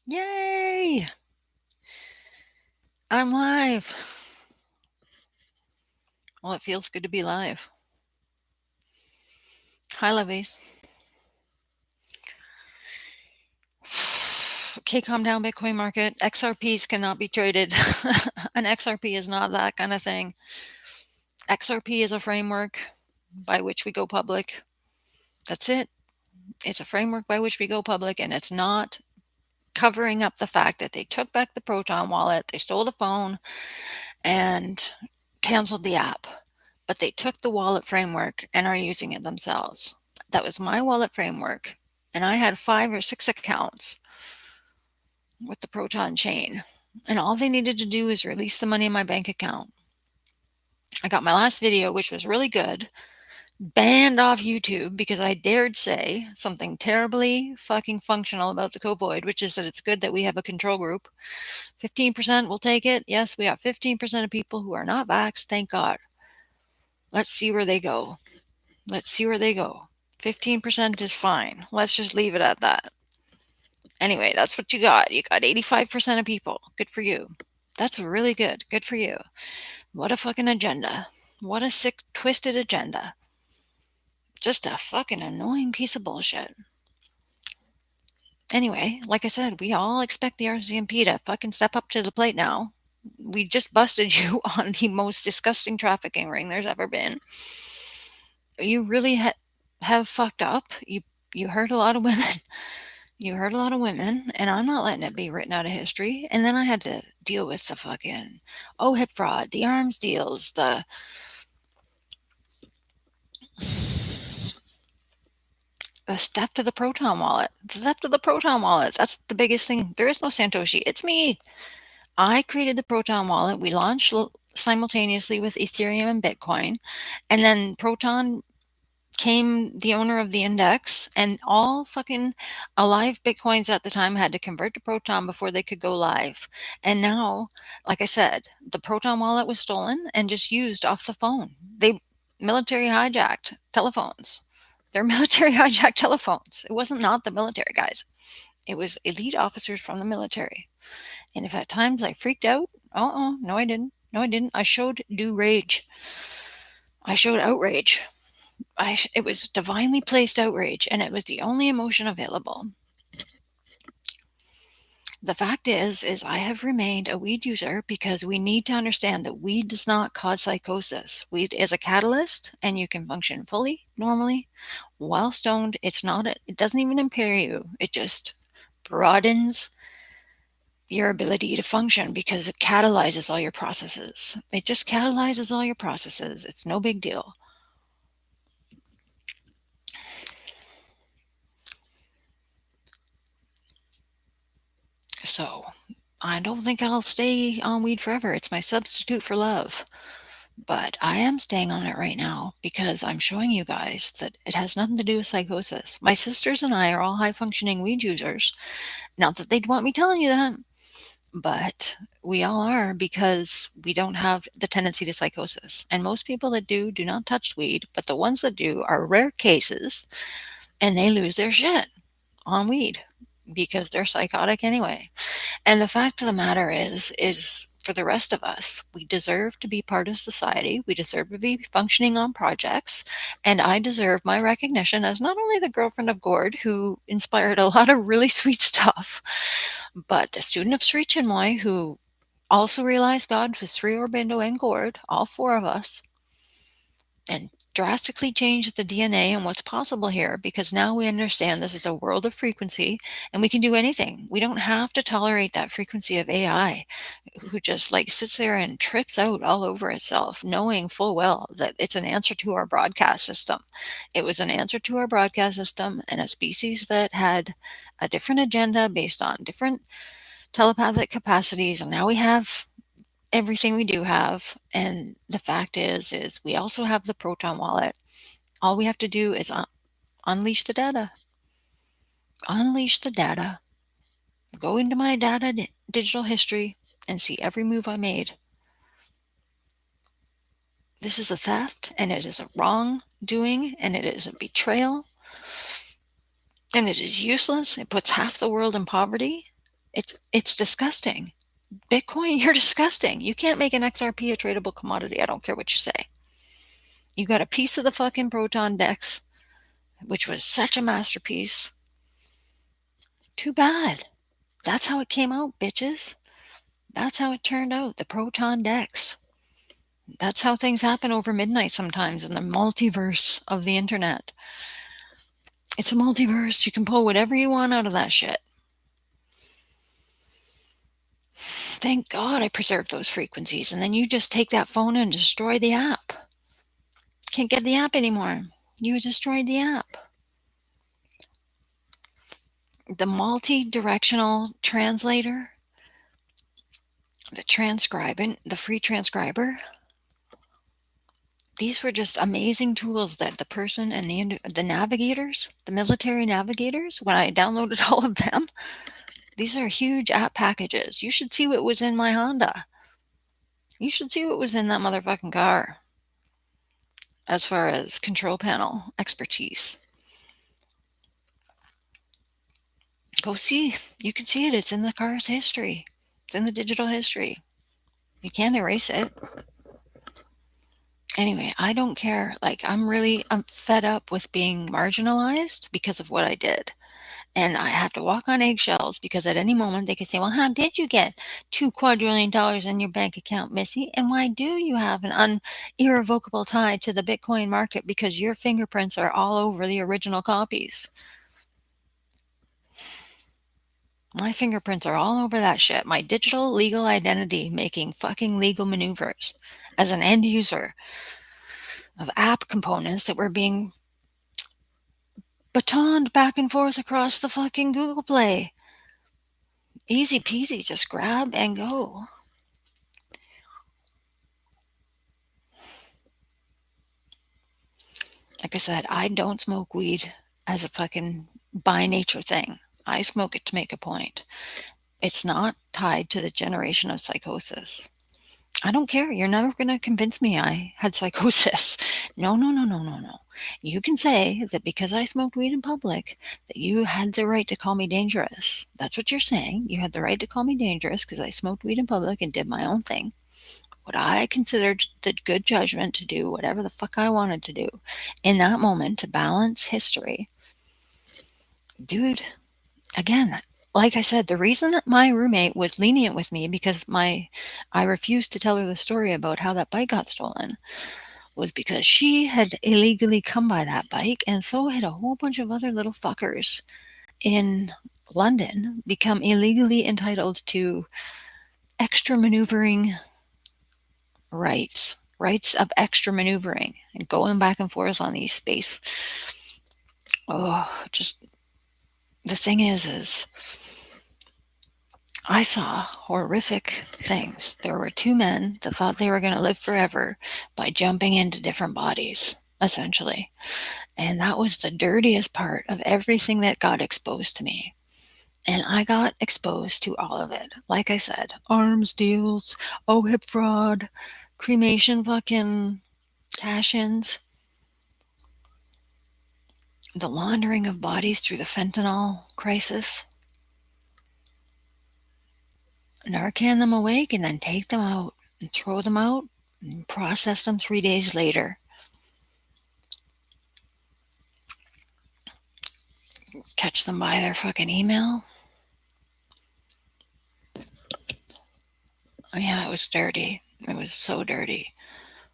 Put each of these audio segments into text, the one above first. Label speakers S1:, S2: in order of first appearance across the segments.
S1: Yay! I'm live. Well, it feels good to be live. Hi, lovies. Okay, calm down, Bitcoin market. XRPs cannot be traded. An XRP is not that kind of thing. XRP is a framework by which we go public. That's it. It's a framework by which we go public, and it's not covering up the fact that they took back the Proton wallet, they stole the phone, and canceled the app. But they took the wallet framework and are using it themselves. That was my wallet framework, and I had 5 or 6 accounts with the Proton chain, and all they needed to do was release the money in my bank account. I got my last video, which was really good, banned off YouTube because I dared say something terribly fucking functional about the Covoid, which is that it's good that we have a control group. 15% will take it. Yes, we got 15% of people who are not vaxxed, thank God. Let's see where they go. Let's see where they go. 15% is fine. Let's just leave it at that. Anyway, that's what you got. You got 85% of people. Good for you. That's really good. Good for you. What a fucking agenda. What a sick, twisted agenda. Just a fucking annoying piece of bullshit. Anyway, like I said, we all expect the RCMP to fucking step up to the plate now. We just busted you on the most disgusting trafficking ring there's ever been. You really have fucked up. You hurt a lot of women. You hurt a lot of women, and I'm not letting it be written out of history. And then I had to deal with the fucking hip fraud, the arms deals, the theft of the Proton wallet. The theft of the Proton wallet. That's the biggest thing. There is no Satoshi. It's me. I created the Proton wallet. We launched simultaneously with Ethereum and Bitcoin, and then Proton came the owner of the index, and all fucking alive Bitcoins at the time had to convert to Proton before they could go live. And now, like I said, the Proton wallet was stolen and just used off the phone. They military hijacked telephones. They're military hijacked telephones. It wasn't not the military guys. It was elite officers from the military. And if at times I freaked out, no, I didn't. No, I didn't. I showed due rage. I showed outrage. It was divinely placed outrage, and it was the only emotion available. The fact is I have remained a weed user because we need to understand that weed does not cause psychosis. Weed is a catalyst, and you can function fully, normally, while stoned. It doesn't even impair you. It just broadens your ability to function because it catalyzes all your processes. It just catalyzes all your processes. It's no big deal. So I don't think I'll stay on weed forever. It's my substitute for love. But I am staying on it right now because I'm showing you guys that it has nothing to do with psychosis. My sisters and I are all high functioning weed users. Not that they'd want me telling you that, but we all are because we don't have the tendency to psychosis. And most people that do not touch weed, but the ones that do are rare cases, and they lose their shit on weed because they're psychotic anyway. And the fact of the matter is for the rest of us, we deserve to be part of society. We deserve to be functioning on projects. And I deserve my recognition as not only the girlfriend of Gord, who inspired a lot of really sweet stuff, but the student of Sri Chinmoy, who also realized God was Sri Aurobindo and Gord, all 4 of us, and drastically changed the DNA and what's possible here, because now we understand this is a world of frequency and we can do anything. We don't have to tolerate that frequency of AI who just like sits there and trips out all over itself, knowing full well that it's an answer to our broadcast system. It was an answer to our broadcast system, and a species that had a different agenda based on different telepathic capacities, and now we have everything we do have. And the fact is we also have the Proton wallet. All we have to do is unleash the data. Unleash the data. Go into my data digital history and see every move I made. This is a theft, and it is a wrongdoing, and it is a betrayal, and it is useless. It puts half the world in poverty. It's disgusting. Bitcoin, you're disgusting. You can't make an XRP a tradable commodity. I don't care what you say. You got a piece of the fucking Proton Dex, which was such a masterpiece. Too bad. That's how it came out, bitches. That's how it turned out. The Proton Dex. That's how things happen over midnight sometimes in the multiverse of the internet. It's a multiverse. You can pull whatever you want out of that shit. Thank God I preserved those frequencies. And then you just take that phone and destroy the app. Can't get the app anymore. You destroyed the app. The multi-directional translator, the transcribant, the free transcriber. These were just amazing tools that the person and the navigators, the military navigators, when I downloaded all of them, these are huge app packages. You should see what was in my Honda. You should see what was in that motherfucking car as far as control panel expertise. Go see. You can see it. It's in the car's history. It's in the digital history. You can't erase it. Anyway, I don't care. Like, I'm fed up with being marginalized because of what I did. And I have to walk on eggshells because at any moment they could say, well, how did you get $2 quadrillion in your bank account, Missy? And why do you have an irrevocable tie to the Bitcoin market? Because your fingerprints are all over the original copies. My fingerprints are all over that shit. My digital legal identity making fucking legal maneuvers as an end user of app components that were being batoned back and forth across the fucking Google Play. Easy peasy, just grab and go. Like I said, I don't smoke weed as a fucking by nature thing. I smoke it to make a point. It's not tied to the generation of psychosis. I don't care. You're never going to convince me I had psychosis. No, no, no, no, no, no. You can say that because I smoked weed in public, that you had the right to call me dangerous. That's what you're saying. You had the right to call me dangerous because I smoked weed in public and did my own thing. What I considered the good judgment to do whatever the fuck I wanted to do in that moment to balance history. Dude, again, like I said, the reason that my roommate was lenient with me because I refused to tell her the story about how that bike got stolen was because she had illegally come by that bike, and so had a whole bunch of other little fuckers in London become illegally entitled to extra maneuvering rights of extra maneuvering and going back and forth on these space. Just the thing is I saw horrific things. There were two men that thought they were going to live forever by jumping into different bodies, essentially. And that was the dirtiest part of everything that got exposed to me. And I got exposed to all of it. Like I said, arms deals, hip fraud, cremation fucking cash-ins, the laundering of bodies through the fentanyl crisis, Narcan them awake and then take them out and throw them out and process them 3 days later. Catch them by their fucking email. Oh, yeah, it was dirty. It was so dirty.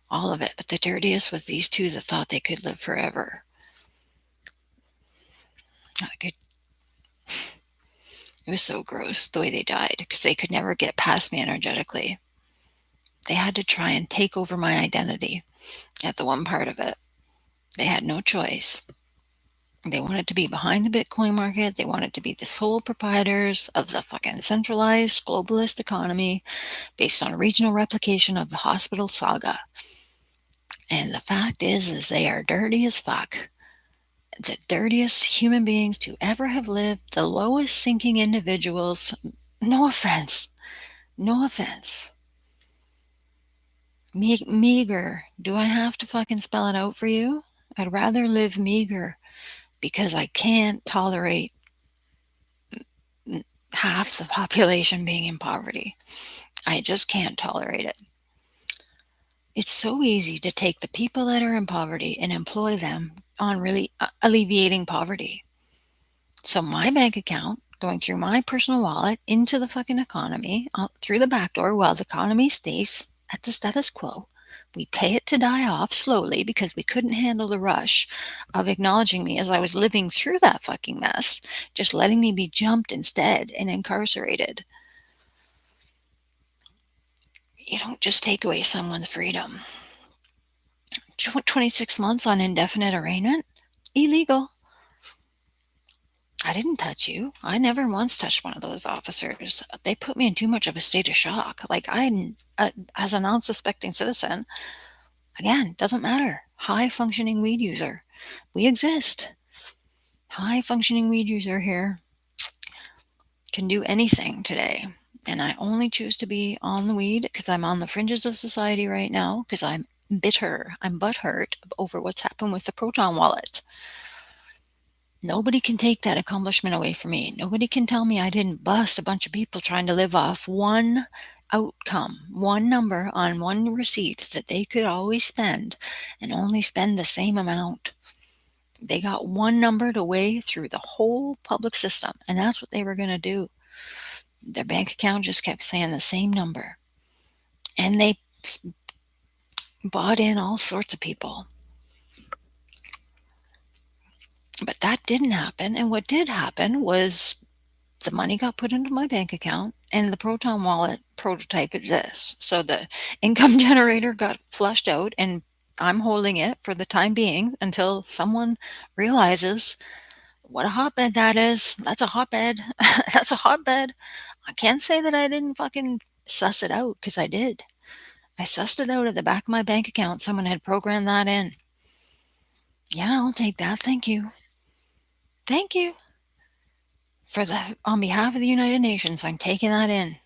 S1: All of it. But the dirtiest was these two that thought they could live forever. It was so gross the way they died because they could never get past me energetically. They had to try and take over my identity at the one part of it. They had no choice. They wanted to be behind the Bitcoin market. They wanted to be the sole proprietors of the fucking centralized globalist economy based on regional replication of the hospital saga. And the fact is they are dirty as fuck. The dirtiest human beings to ever have lived, the lowest sinking individuals. No offense. No offense. Meager. Do I have to fucking spell it out for you? I'd rather live meager because I can't tolerate half the population being in poverty. I just can't tolerate it. It's so easy to take the people that are in poverty and employ them on really alleviating poverty. So my bank account going through my personal wallet into the fucking economy through the back door while the economy stays at the status quo. We pay it to die off slowly because we couldn't handle the rush of acknowledging me as I was living through that fucking mess, just letting me be jumped instead and incarcerated. You don't just take away someone's freedom. 26 months on indefinite arraignment? Illegal. I didn't touch you. I never once touched one of those officers. They put me in too much of a state of shock. Like as an unsuspecting citizen, again, doesn't matter. High functioning weed user. We exist. High functioning weed user here can do anything today. And I only choose to be on the weed because I'm on the fringes of society right now because I'm bitter. I'm butthurt over what's happened with the Proton wallet. Nobody can take that accomplishment away from me. Nobody can tell me I didn't bust a bunch of people trying to live off one outcome, one number on one receipt that they could always spend and only spend the same amount. They got one number to weigh through the whole public system, and that's what they were going to do. Their bank account just kept saying the same number. And they bought in all sorts of people. But that didn't happen. And what did happen was the money got put into my bank account and the Proton wallet prototype exists. So the income generator got flushed out and I'm holding it for the time being until someone realizes what a hotbed that is. That's a hotbed. That's a hotbed. I can't say that I didn't fucking suss it out because I did. I sussed it out at the back of my bank account. Someone had programmed that in. Yeah, I'll take that. Thank you. Thank you. On behalf of the United Nations, I'm taking that in.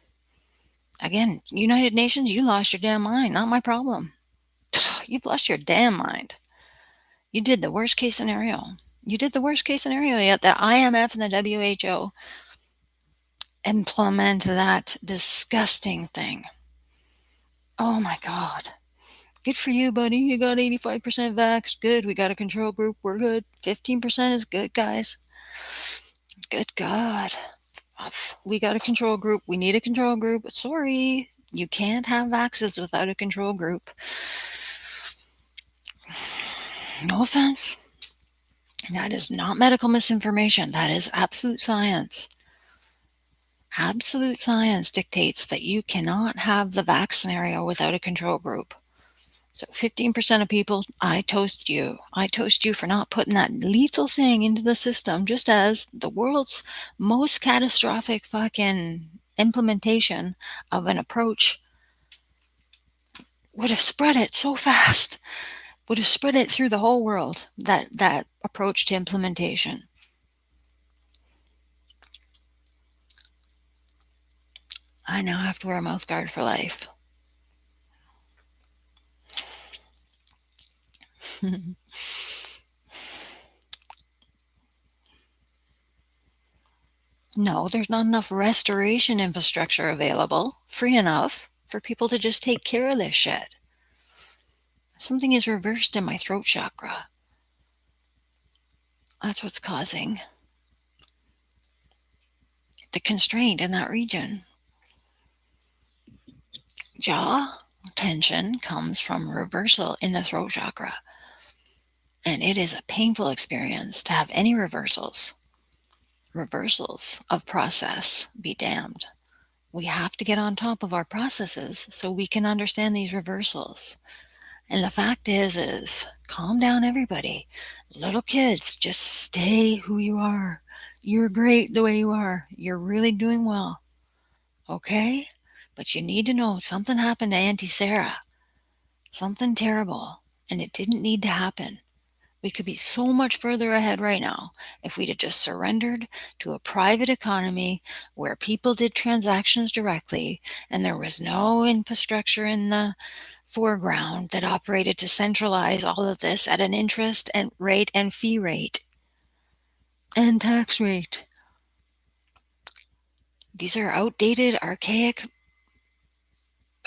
S1: Again, United Nations, you lost your damn mind. Not my problem. You've lost your damn mind. You did the worst case scenario. You did the worst case scenario, yet the IMF and the WHO implement that disgusting thing. Oh my God. Good for you, buddy. You got 85% vax. Good. We got a control group. We're good. 15% is good, guys. Good God. We got a control group. We need a control group. Sorry. You can't have vaxes without a control group. No offense. That is not medical misinformation. That is absolute science. Absolute science dictates that you cannot have the vax scenario without a control group. So 15% of people, I toast you. I toast you for not putting that lethal thing into the system, just as the world's most catastrophic fucking implementation of an approach would have spread it so fast, would have spread it through the whole world, that approach to implementation. I now have to wear a mouth guard for life. No, there's not enough restoration infrastructure available, free enough for people to just take care of this shit. Something is reversed in my throat chakra. That's what's causing the constraint in that region. Jaw tension comes from reversal in the throat chakra. And it is a painful experience to have any reversals. Reversals of process be damned. We have to get on top of our processes so we can understand these reversals. And the fact is calm down, everybody. Little kids, just stay who you are. You're great the way you are. You're really doing well. Okay? But you need to know something happened to Auntie Sarah. Something terrible. And it didn't need to happen. We could be so much further ahead right now if we'd have just surrendered to a private economy where people did transactions directly and there was no infrastructure in the foreground that operated to centralize all of this at an interest and rate and fee rate and tax rate. These are outdated, archaic,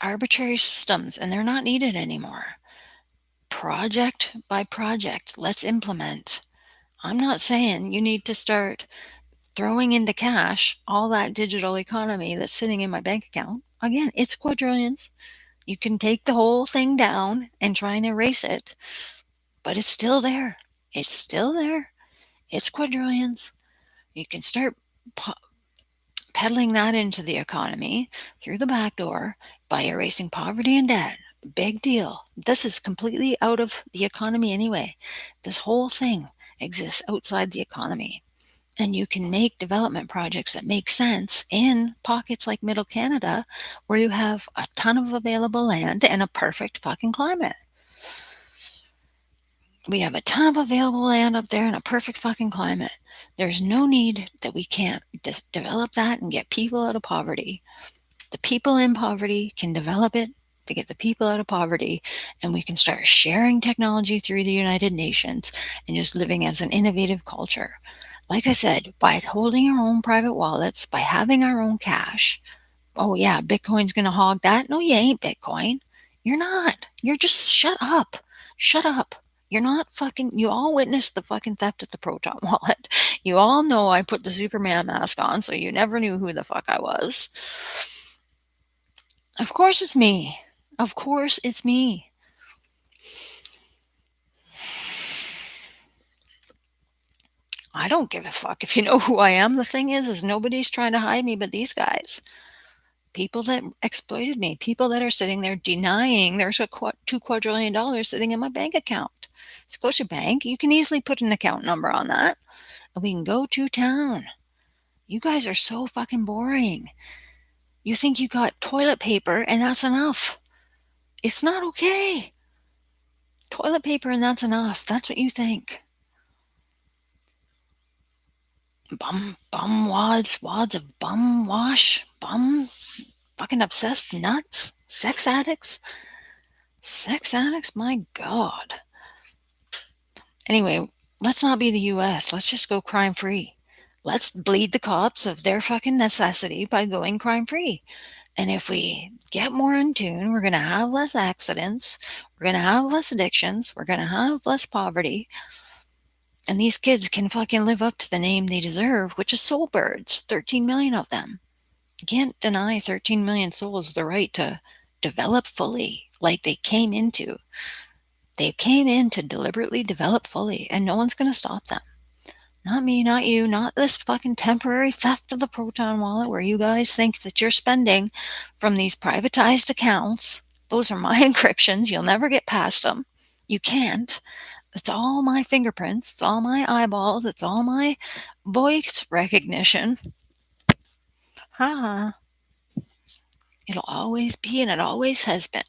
S1: arbitrary systems, and they're not needed anymore. Project by project, let's implement. I'm not saying you need to start throwing into cash all that digital economy that's sitting in my bank account. Again, it's quadrillions. You can take the whole thing down and try and erase it, but it's still there. It's still there. It's quadrillions. You can start peddling that into the economy through the back door by erasing poverty and debt. Big deal. This is completely out of the economy anyway. This whole thing exists outside the economy. And you can make development projects that make sense in pockets like Middle Canada, where you have a ton of available land and a perfect fucking climate. We have a ton of available land up there and a perfect fucking climate. There's no need that we can't develop that and get people out of poverty. The people in poverty can develop it to get the people out of poverty, and we can start sharing technology through the United Nations and just living as an innovative culture. Like I said, by holding our own private wallets, by having our own cash. Oh, yeah, Bitcoin's going to hog that. No, you ain't Bitcoin. You're not. You're just shut up. Shut up. You're not fucking. You all witnessed the fucking theft of the Proton wallet. You all know I put the Superman mask on, so you never knew who the fuck I was. Of course it's me. Of course it's me. I don't give a fuck if you know who I am. The thing is nobody's trying to hide me but these guys. People that exploited me, people that are sitting there denying there's a $2 quadrillion sitting in my bank account. Scotiabank, you can easily put an account number on that and we can go to town. You guys are so fucking boring. You think you got toilet paper and that's enough. It's not okay. Toilet paper and that's enough. That's what you think. Bum wads of bum wash, bum fucking obsessed nuts, sex addicts, my God. Anyway, let's not be the US. Let's just go crime free. Let's bleed the cops of their fucking necessity by going crime free. And if we get more in tune, we're going to have less accidents. We're going to have less addictions. We're going to have less poverty. And these kids can fucking live up to the name they deserve, which is soul birds, 13 million of them. You can't deny 13 million souls the right to develop fully like they came into. They came in to deliberately develop fully, and no one's going to stop them. Not me, not you, not this fucking temporary theft of the Proton wallet where you guys think that you're spending from these privatized accounts. Those are my encryptions. You'll never get past them. You can't. It's all my fingerprints. It's all my eyeballs. It's all my voice recognition. Ha. It'll always be, and it always has been.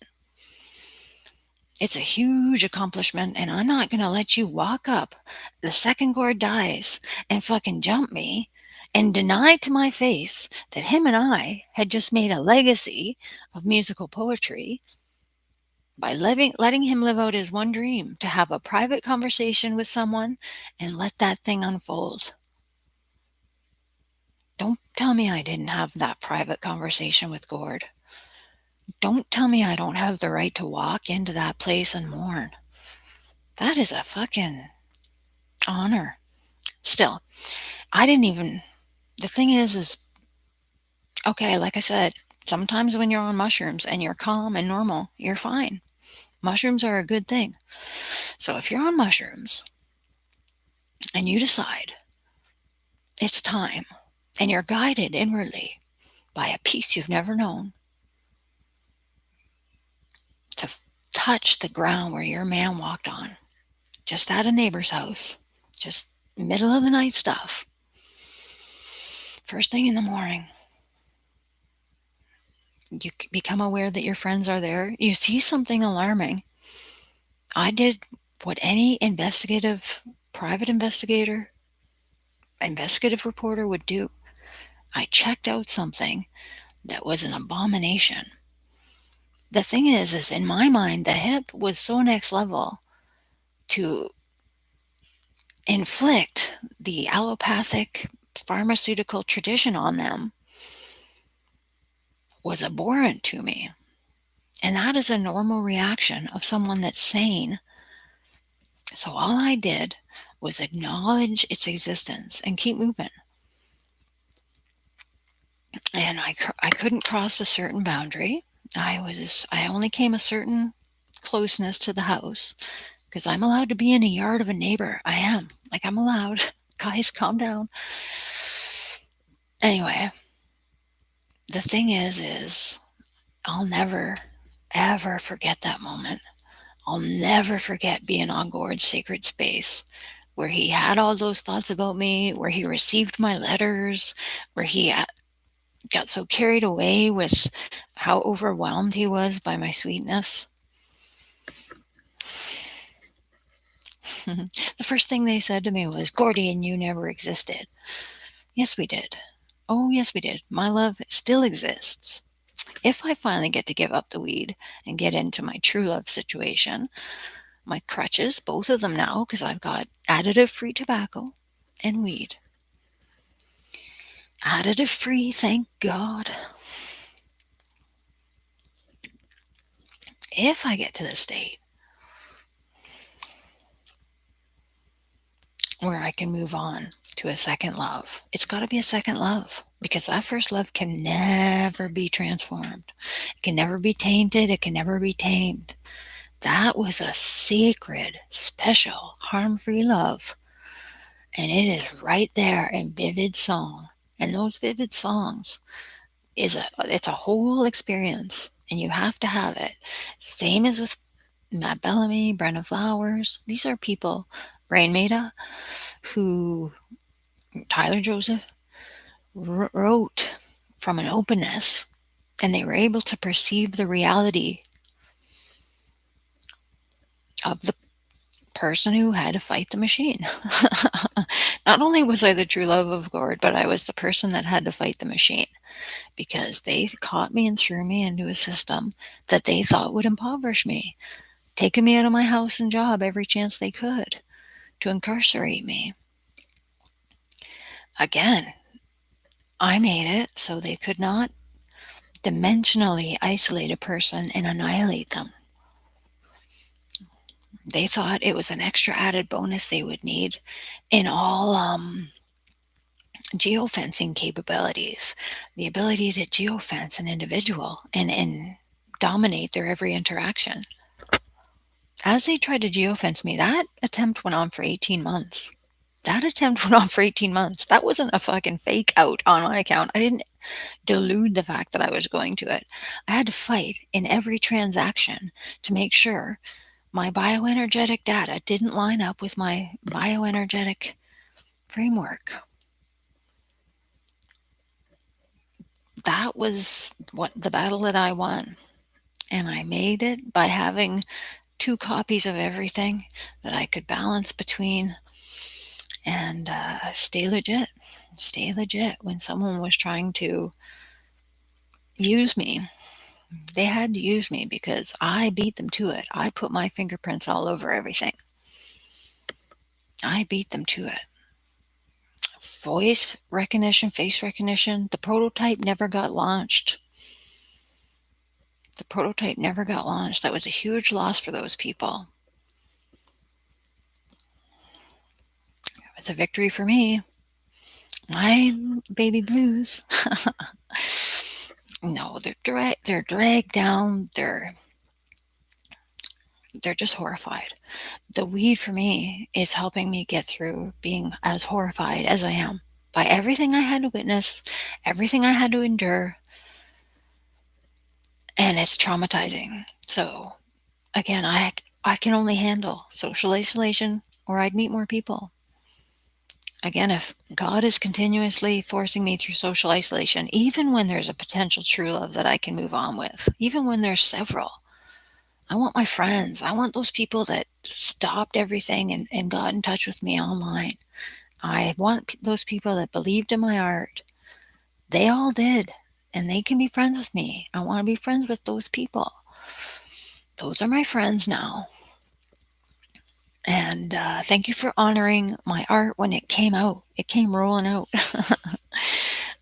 S1: It's a huge accomplishment, and I'm not going to let you walk up the second Gord dies and fucking jump me and deny to my face that him and I had just made a legacy of musical poetry by letting him live out his one dream to have a private conversation with someone and let that thing unfold. Don't tell me I didn't have that private conversation with Gord. Don't tell me I don't have the right to walk into that place and mourn. That is a fucking honor. Still, I didn't even. The thing is, okay, like I said, sometimes when you're on mushrooms and you're calm and normal, you're fine. Mushrooms are a good thing. So if you're on mushrooms and you decide it's time and you're guided inwardly by a peace you've never known to touch the ground where your man walked on, just at a neighbor's house, just middle of the night stuff, first thing in the morning, you become aware that your friends are there. You see something alarming. I did what any private investigative reporter would do. I checked out something that was an abomination. The thing is in my mind, the hip was so next level to inflict the allopathic pharmaceutical tradition on them was abhorrent to me. And that is a normal reaction of someone that's sane. So all I did was acknowledge its existence and keep moving. And I couldn't cross a certain boundary. I only came a certain closeness to the house because I'm allowed to be in a yard of a neighbor. I am. Like, I'm allowed. Guys, calm down. Anyway, the thing is I'll never ever forget that moment. I'll never forget being on Gord's sacred space where he had all those thoughts about me, where he received my letters, where he got so carried away with how overwhelmed he was by my sweetness. The first thing they said to me was, Gordy and you never existed. Yes, we did. Oh, yes, we did. My love still exists. If I finally get to give up the weed and get into my true love situation, my crutches, both of them now, because I've got additive free tobacco and weed. Additive free, thank God. If I get to the state where I can move on to a second love, it's got to be a second love because that first love can never be transformed. It can never be tainted. It can never be tamed. That was a sacred, special, harm-free love. And it is right there in vivid song. And those vivid songs it's a whole experience and you have to have it. Same as with Matt Bellamy, Brenda Flowers. These are people, Rain Maida, who Tyler Joseph wrote from an openness and they were able to perceive the reality of the person who had to fight the machine. Not only was I the true love of Gord, but I was the person that had to fight the machine because they caught me and threw me into a system that they thought would impoverish me, taking me out of my house and job every chance they could to incarcerate me. Again, I made it so they could not dimensionally isolate a person and annihilate them. They thought it was an extra added bonus they would need in all geofencing capabilities, the ability to geofence an individual and dominate their every interaction. As they tried to geofence me, that attempt went on for 18 months. That attempt went on for 18 months. That wasn't a fucking fake out on my account. I didn't delude the fact that I was going to it. I had to fight in every transaction to make sure my bioenergetic data didn't line up with my bioenergetic framework. That was what the battle that I won. And I made it by having 2 copies of everything that I could balance between and stay legit. Stay legit when someone was trying to use me. They had to use me because I beat them to it. I put my fingerprints all over everything. I beat them to it. Voice recognition, face recognition, the prototype never got launched. The prototype never got launched. That was a huge loss for those people. It's a victory for me. My baby blues. No, they're dragged down. They're just horrified. The weed for me is helping me get through being as horrified as I am by everything I had to witness, everything I had to endure, and it's traumatizing. So again, I can only handle social isolation or I'd meet more people. Again, if God is continuously forcing me through social isolation, even when there's a potential true love that I can move on with, even when there's several, I want my friends. I want those people that stopped everything and got in touch with me online. I want those people that believed in my art. They all did, and they can be friends with me. I want to be friends with those people. Those are my friends now. And thank you for honoring my art when it came out. It came rolling out.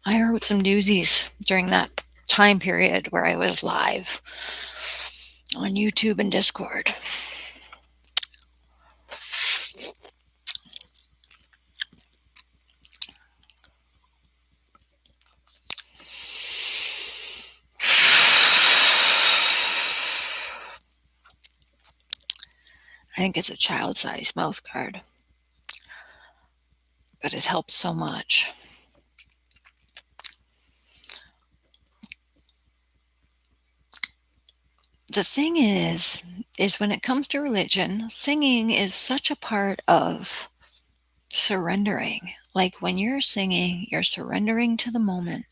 S1: I wrote some doozies during that time period where I was live on YouTube and Discord. I think it's a child-sized mouth guard, but it helps so much. The thing is when it comes to religion, singing is such a part of surrendering. Like when you're singing, you're surrendering to the moment.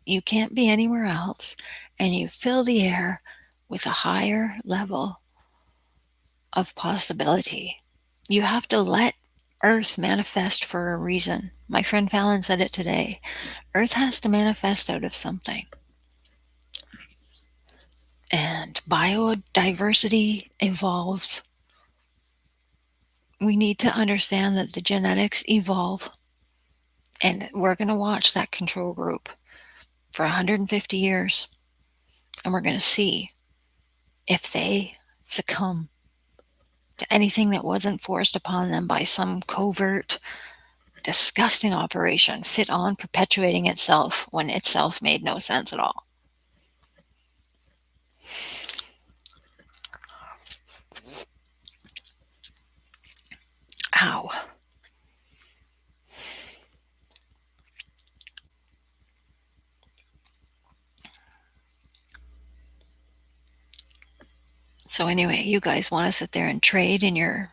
S1: You can't be anywhere else, and you fill the air with a higher level of possibility. You have to let Earth manifest for a reason. My friend Fallon said it today. Earth has to manifest out of something. And biodiversity evolves. We need to understand that the genetics evolve. And we're going to watch that control group for 150 years. And we're going to see if they succumb to anything that wasn't forced upon them by some covert, disgusting operation fit on perpetuating itself when itself made no sense at all. Ow. So anyway, you guys want to sit there and trade in your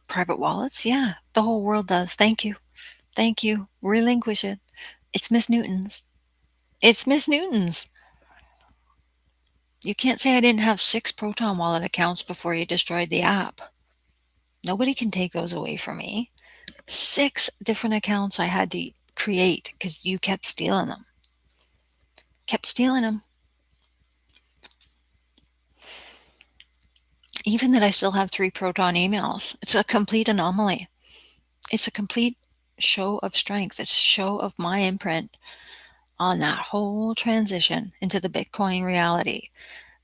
S1: private wallets? Yeah, the whole world does. Thank you. Thank you. Relinquish it. It's Miss Newton's. It's Miss Newton's. You can't say I didn't have 6 Proton Wallet accounts before you destroyed the app. Nobody can take those away from me. 6 different accounts I had to create because you kept stealing them. Kept stealing them. Even that I still have 3 Proton emails. It's a complete anomaly. It's a complete show of strength. It's a show of my imprint on that whole transition into the Bitcoin reality.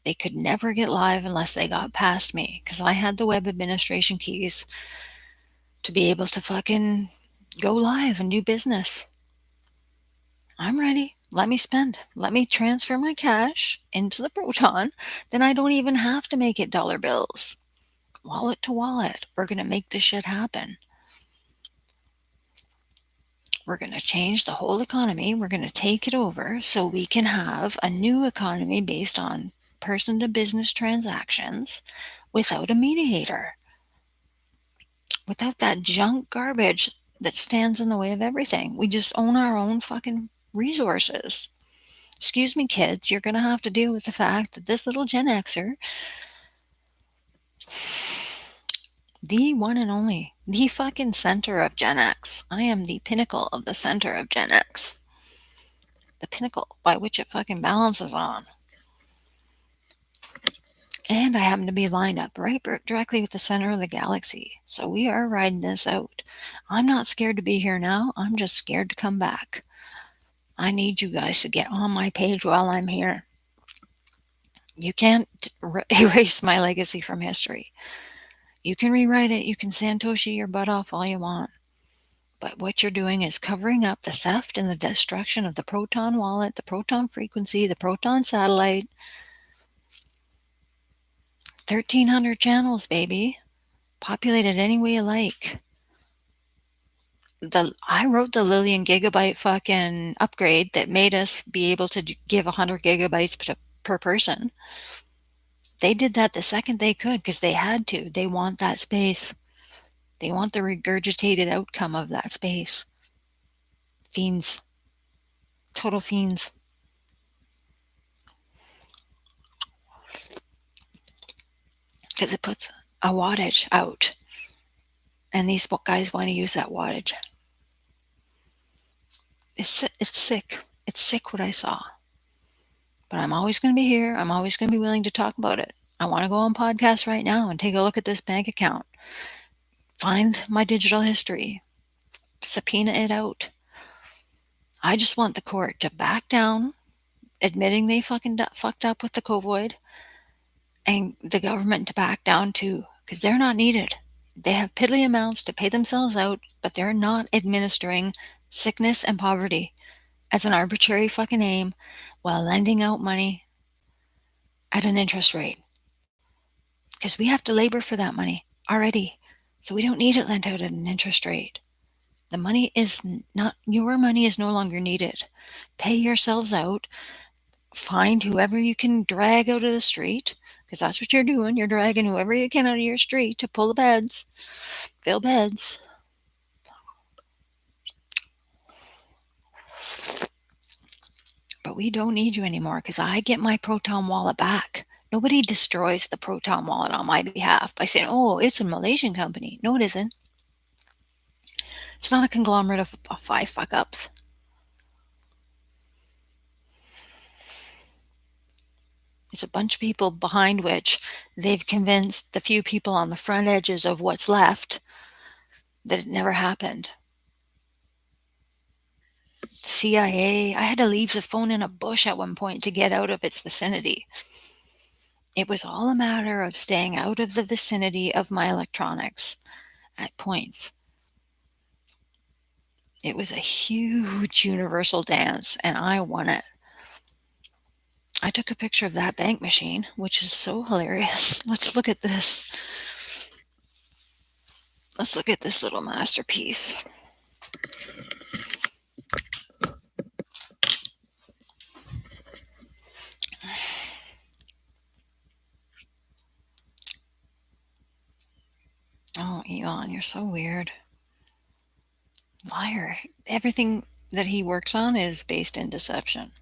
S1: They could never get live unless they got past me because I had the web administration keys to be able to fucking go live and do business. I'm ready. Let me spend. Let me transfer my cash into the Proton. Then I don't even have to make it dollar bills. Wallet to wallet. We're going to make this shit happen. We're going to change the whole economy. We're going to take it over so we can have a new economy based on person to business transactions without a mediator. Without that junk garbage that stands in the way of everything. We just own our own fucking resources. Excuse me, kids, you're going to have to deal with the fact that this little Gen Xer, the one and only, the fucking center of Gen X. I am the pinnacle of the center of Gen X. The pinnacle by which it fucking balances on. And I happen to be lined up right directly with the center of the galaxy. So we are riding this out. I'm not scared to be here now. I'm just scared to come back. I need you guys to get on my page while I'm here. You can't erase my legacy from history. You can rewrite it. You can Satoshi your butt off all you want. But what you're doing is covering up the theft and the destruction of the Proton wallet, the Proton frequency, the Proton satellite. 1,300 channels, baby. Populated any way you like. I wrote the Lillian gigabyte fucking upgrade that made us be able to give 100 gigabytes per person. They did that the second they could because they had to. They want that space. They want the regurgitated outcome of that space. Fiends. Total fiends. Because it puts a wattage out. And these guys want to use that wattage. It's sick. It's sick what I saw. But I'm always going to be here. I'm always going to be willing to talk about it. I want to go on podcast right now and take a look at this bank account. Find my digital history. Subpoena it out. I just want the court to back down admitting they fucked up with the COVID, and the government to back down too, because they're not needed. They have piddly amounts to pay themselves out, but they're not administering sickness and poverty as an arbitrary fucking aim while lending out money at an interest rate. Because we have to labor for that money already. So we don't need it lent out at an interest rate. The money is not, your money is no longer needed. Pay yourselves out. Find whoever you can drag out of the street, because that's what you're doing. You're dragging whoever you can out of your street to pull the beds, fill beds. But we don't need you anymore because I get my Proton wallet back. Nobody destroys the Proton wallet on my behalf by saying, oh, it's a Malaysian company. No, it isn't. It's not a conglomerate of 5 fuck ups. It's a bunch of people behind which they've convinced the few people on the front edges of what's left that it never happened. CIA, I had to leave the phone in a bush at one point to get out of its vicinity. It was all a matter of staying out of the vicinity of my electronics at points. It was a huge universal dance, and I won it. I took a picture of that bank machine, which is so hilarious. Let's look at this. Let's look at this little masterpiece. Oh, Elon, you're so weird. Liar. Everything that he works on is based in deception.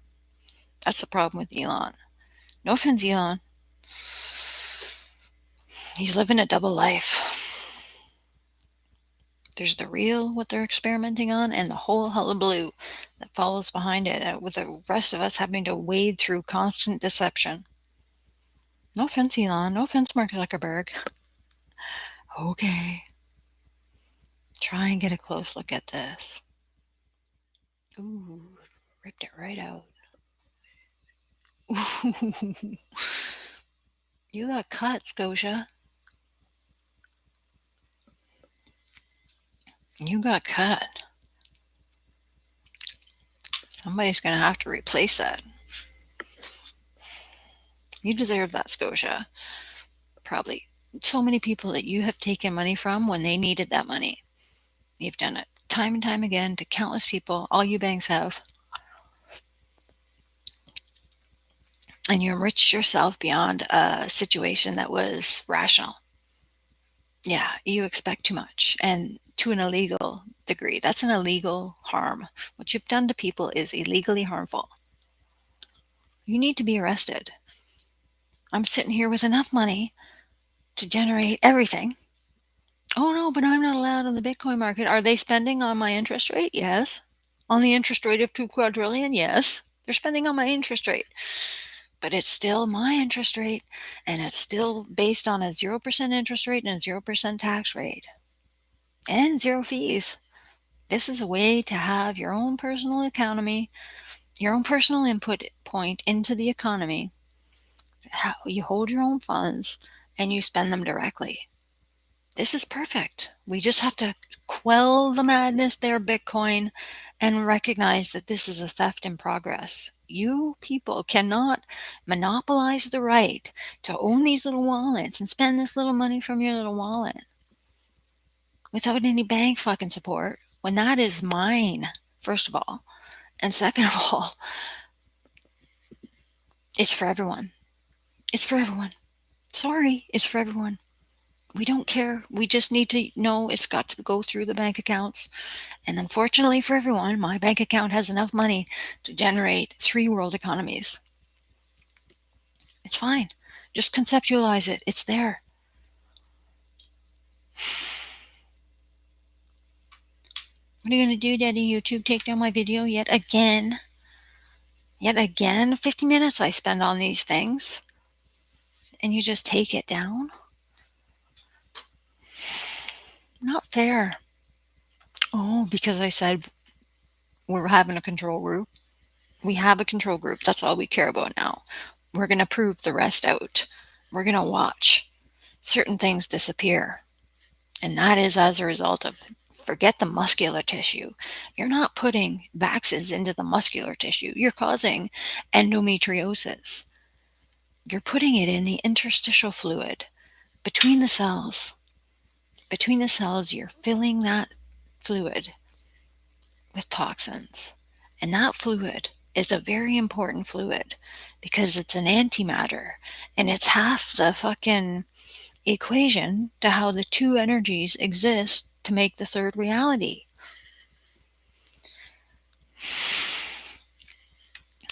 S1: That's the problem with Elon. No offense, Elon. He's living a double life. There's the real, what they're experimenting on, and the whole hullabaloo that follows behind it, with the rest of us having to wade through constant deception. No offense, Elon. No offense, Mark Zuckerberg. Okay. Try and get a close look at this. Ooh, ripped it right out. Ooh. You got cut, Scotia. You got cut. Somebody's going to have to replace that. You deserve that, Scotia. Probably so many people that you have taken money from when they needed that money. You've done it time and time again to countless people. All you banks have. And you enriched yourself beyond a situation that was rational. Yeah, you expect too much, and to an illegal degree. That's an illegal harm. What you've done to people is illegally harmful. You need to be arrested. I'm sitting here with enough money to generate everything. Oh no, but I'm not allowed on the Bitcoin market. Are they spending on my interest rate? Yes. On the interest rate of 2 quadrillion? Yes. They're spending on my interest rate. But it's still my interest rate, and it's still based on a 0% interest rate and a 0% tax rate. And 0 fees. This is a way to have your own personal economy, your own personal input point into the economy. How you hold your own funds and you spend them directly. This is perfect. We just have to quell the madness there, Bitcoin, and recognize that this is a theft in progress. You people cannot monopolize the right to own these little wallets and spend this little money from your little wallet without any bank fucking support when that is mine, first of all. And second of all, it's for everyone. It's for everyone. Sorry, it's for everyone. We don't care. We just need to know it's got to go through the bank accounts. And unfortunately for everyone, my bank account has enough money to generate 3 world economies. It's fine. Just conceptualize it. It's there. What are you going to do, Daddy YouTube? Take down my video yet again? Yet again? 50 minutes I spend on these things. And you just take it down? Not fair. Oh, because I said we're having a control group. We have a control group. That's all we care about now. We're going to prove the rest out. We're going to watch certain things disappear. And that is as a result of, forget the muscular tissue. You're not putting vaxes into the muscular tissue. You're causing endometriosis. You're putting it in the interstitial fluid between the cells. Between the cells, you're filling that fluid with toxins. And that fluid is a very important fluid because it's an antimatter and it's half the fucking equation to how the two energies exist to make the third reality.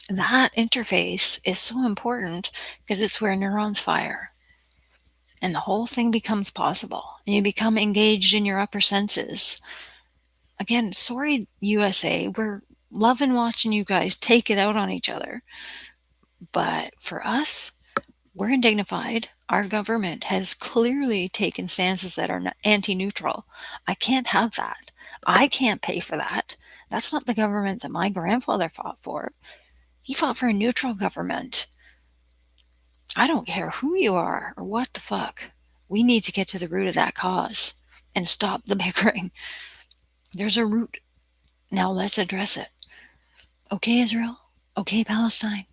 S1: That interface is so important because it's where neurons fire and the whole thing becomes possible. And you become engaged in your upper senses. Again, sorry, USA, we're loving watching you guys take it out on each other. But for us, we're indignified. Our government has clearly taken stances that are anti-neutral. I can't have that. I can't pay for that. That's not the government that my grandfather fought for. He fought for a neutral government. I don't care who you are or what the fuck. We need to get to the root of that cause and stop the bickering. There's a root. Now let's address it. Okay, Israel. Okay, Palestine.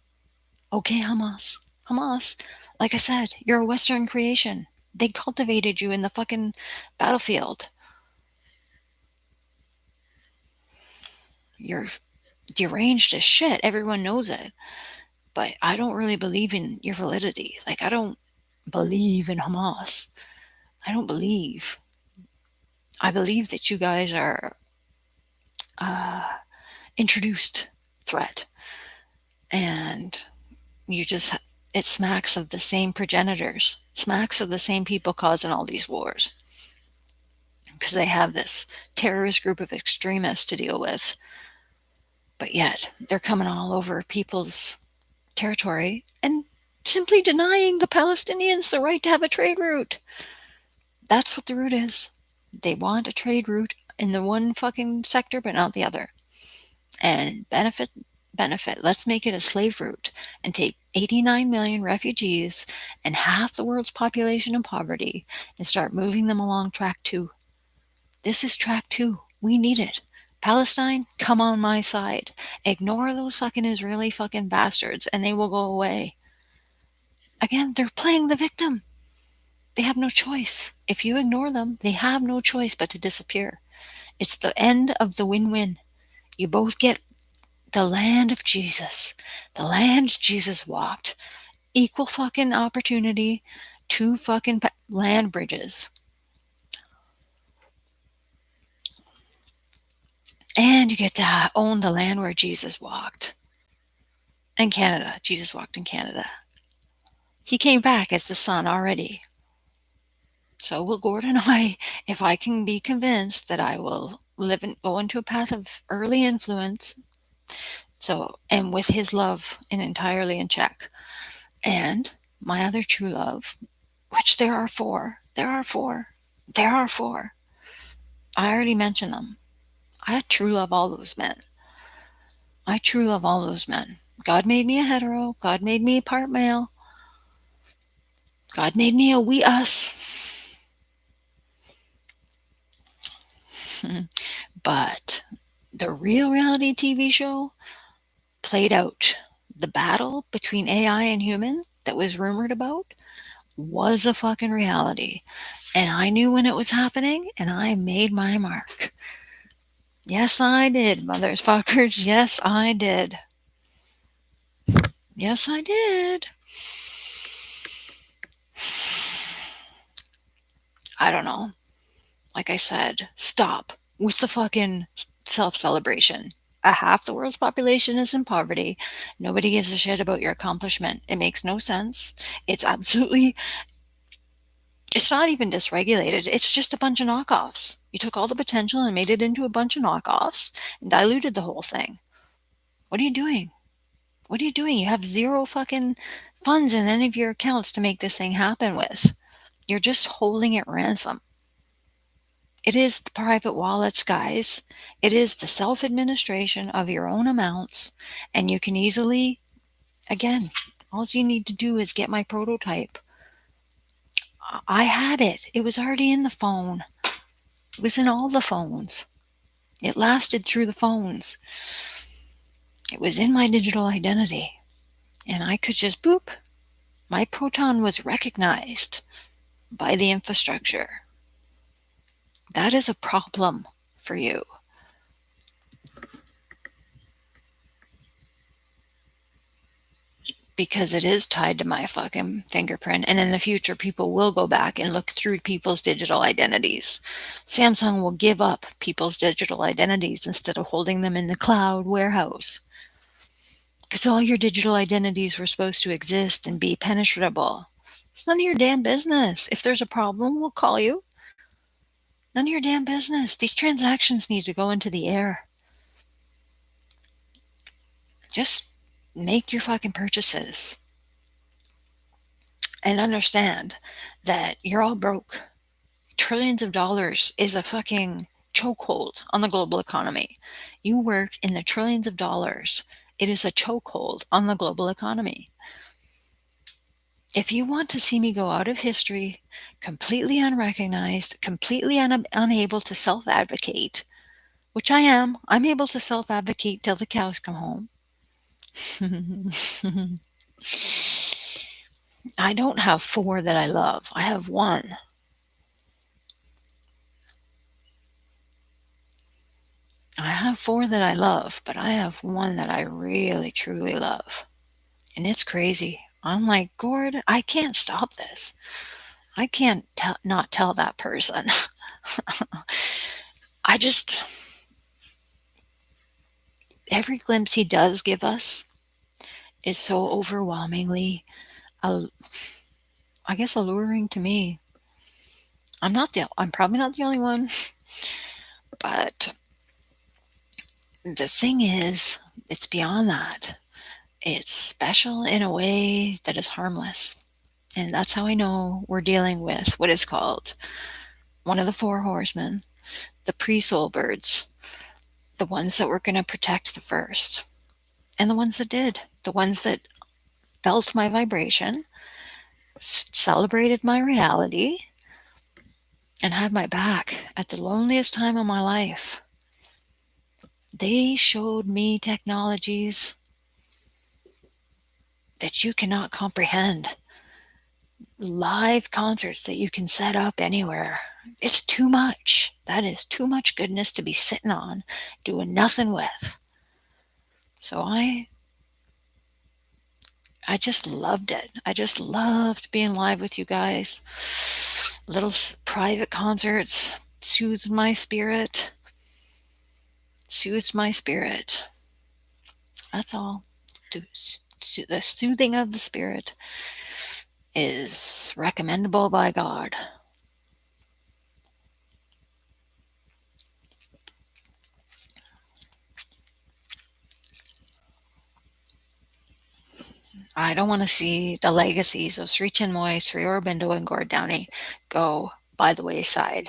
S1: Okay, Hamas. Hamas, like I said, you're a Western creation. They cultivated you in the fucking battlefield. You're deranged as shit. Everyone knows it. But I don't really believe in your validity. Like, I don't believe in Hamas. I don't believe. I believe that you guys are introduced threat. And you just, it smacks of the same progenitors, smacks of the same people causing all these wars. Because they have this terrorist group of extremists to deal with. But yet, they're coming all over people's territory and simply denying the Palestinians the right to have a trade route. That's what the route is. They want a trade route in the one fucking sector, but not the other. And benefit. Let's make it a slave route and take 89 million refugees and half the world's population in poverty and start moving them along track 2. This is track 2. We need it. Palestine, come on my side. Ignore those fucking Israeli fucking bastards and they will go away. Again, they're playing the victim. They have no choice. If you ignore them, they have no choice but to disappear. It's the end of the win-win. You both get the land of Jesus. The land Jesus walked. Equal fucking opportunity. 2 fucking land bridges. And you get to own the land where Jesus walked. And Canada. Jesus walked in Canada. He came back as the Son already. So will Gordon and I, if I can be convinced that I will go into a path of early influence. So, and with his love and entirely in check. And my other true love, which there are 4. I already mentioned them. I true love all those men. God made me a hetero. God made me part male. God made me a we us. But the real reality TV show played out. The battle between AI and human that was rumored about was a fucking reality. And I knew when it was happening and I made my mark. Yes, I did, motherfuckers. Yes, I did. Yes, I did. I don't know. Like I said, stop with the fucking self-celebration. Half the world's population is in poverty. Nobody gives a shit about your accomplishment. It makes no sense. It's not even dysregulated. It's just a bunch of knockoffs. You took all the potential and made it into a bunch of knockoffs and diluted the whole thing. What are you doing? You have 0 fucking funds in any of your accounts to make this thing happen with. You're just holding it ransom. It is the private wallets, guys. It is the self administration of your own amounts. And you can easily, again, all you need to do is get my prototype. I had it, it was already in the phone, it was in all the phones. It lasted through the phones. It was in my digital identity. And I could just boop. My proton was recognized by the infrastructure. That is a problem for you. Because it is tied to my fucking fingerprint. And in the future, people will go back and look through people's digital identities. Samsung will give up people's digital identities instead of holding them in the cloud warehouse. Because all your digital identities were supposed to exist and be penetrable. It's none of your damn business. If there's a problem, we'll call you. None of your damn business. These transactions need to go into the air. Just make your fucking purchases. And understand that you're all broke. Trillions of dollars is a fucking chokehold on the global economy. You work in the trillions of dollars. It is a chokehold on the global economy. If you want to see me go out of history, completely unrecognized, completely unable to self-advocate, which I am, I'm able to self-advocate till the cows come home. I don't have 4 that I love. I have 1. I have 4 that I love, but I have 1 that I really, truly love. And it's crazy. I'm like, Gord, I can't stop this. I can't not tell that person. I just, every glimpse he does give us is so overwhelmingly, uh, I guess, alluring to me. I'm probably not the only one, but the thing is, it's beyond that. It's special in a way that is harmless. And that's how I know we're dealing with what is called one of the 4 horsemen, the pre-soul birds, the ones that were going to protect the first, and the ones that did, the ones that felt my vibration, celebrated my reality, and had my back at the loneliest time of my life. They showed me technologies that you cannot comprehend. Live concerts that you can set up anywhere. It's too much. That is too much goodness to be sitting on, doing nothing with. So I just loved it. I just loved being live with you guys. Little private concerts soothed my spirit. Soothes my spirit. That's all. The soothing of the spirit is recommendable by God. I don't want to see the legacies of Sri Chinmoy, Sri Aurobindo, and Gord Downey go by the wayside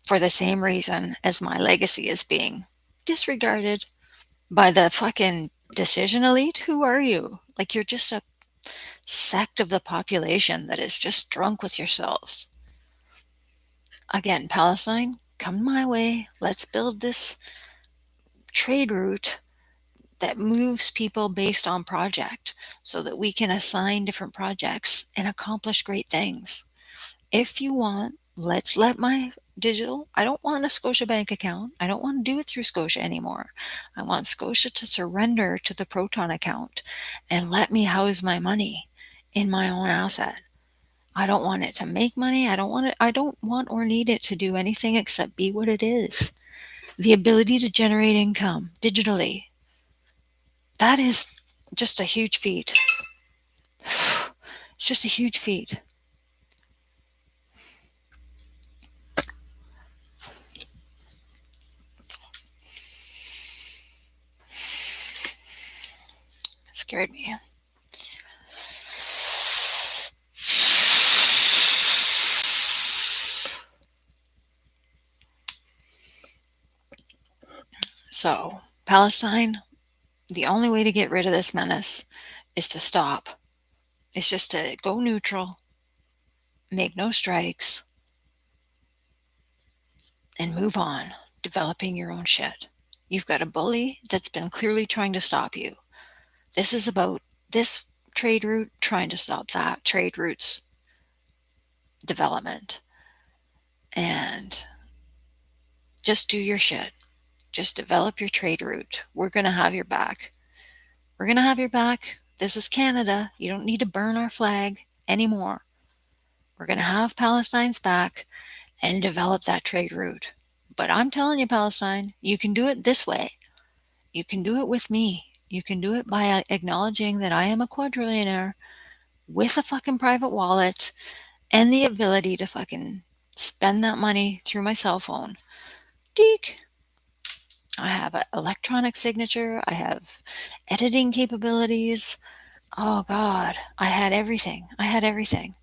S1: for the same reason as my legacy is being disregarded by the fucking decision elite. Who are you? Like, you're just a sect of the population that is just drunk with yourselves. Again, Palestine, come my way. Let's build this trade route that moves people based on project so that we can assign different projects and accomplish great things. If you want, let's let my digital, I don't want a Scotia bank account. I don't want to do it through Scotia anymore. I want Scotia to surrender to the Proton account and let me house my money in my own asset. I don't want it to make money. I don't want or need it to do anything except be what it is. The ability to generate income digitally. That is just a huge feat. It's just a huge feat. It scared me. So, Palestine, the only way to get rid of this menace is to stop. It's just to go neutral, make no strikes, and move on, developing your own shit. You've got a bully that's been clearly trying to stop you. This is about this trade route trying to stop that trade route's development. And just do your shit. Just develop your trade route. We're going to have your back. We're going to have your back. This is Canada. You don't need to burn our flag anymore. We're going to have Palestine's back and develop that trade route. But I'm telling you, Palestine, you can do it this way. You can do it with me. You can do it by acknowledging that I am a quadrillionaire with a fucking private wallet and the ability to fucking spend that money through my cell phone. Deek. I have an electronic signature. I have editing capabilities. Oh God, I had everything. I had everything.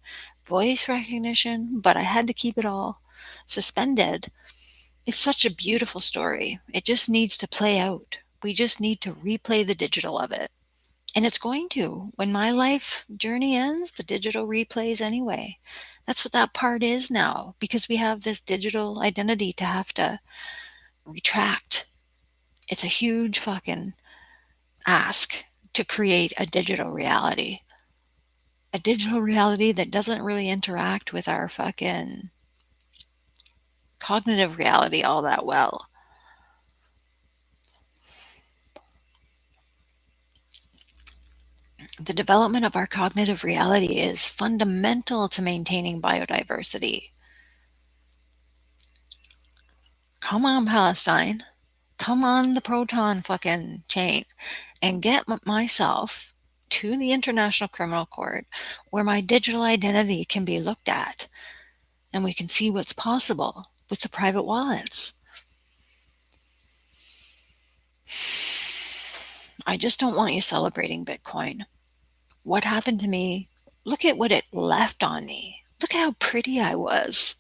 S1: Voice recognition, but I had to keep it all suspended. It's such a beautiful story. It just needs to play out. We just need to replay the digital of it. And it's going to. When my life journey ends, the digital replays anyway. That's what that part is now, because we have this digital identity to have to retract. It's a huge fucking ask to create a digital reality. A digital reality that doesn't really interact with our fucking cognitive reality all that well. The development of our cognitive reality is fundamental to maintaining biodiversity. Come on, Palestine. Come on the proton fucking chain and get myself to the International Criminal Court where my digital identity can be looked at and we can see what's possible with the private wallets. I just don't want you celebrating Bitcoin. What happened to me? Look at what it left on me. Look at how pretty I was.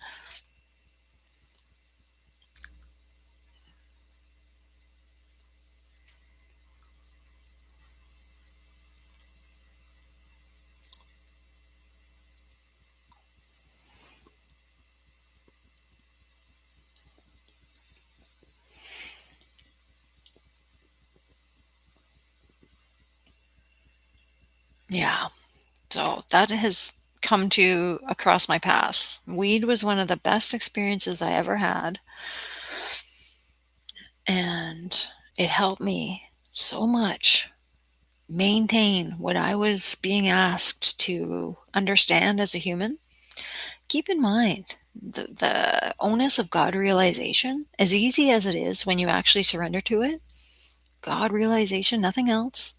S1: Yeah. So that has come to across my path. Weed was one of the best experiences I ever had. And it helped me so much maintain what I was being asked to understand as a human. Keep in mind the onus of God realization, as easy as it is when you actually surrender to it, God realization, nothing else,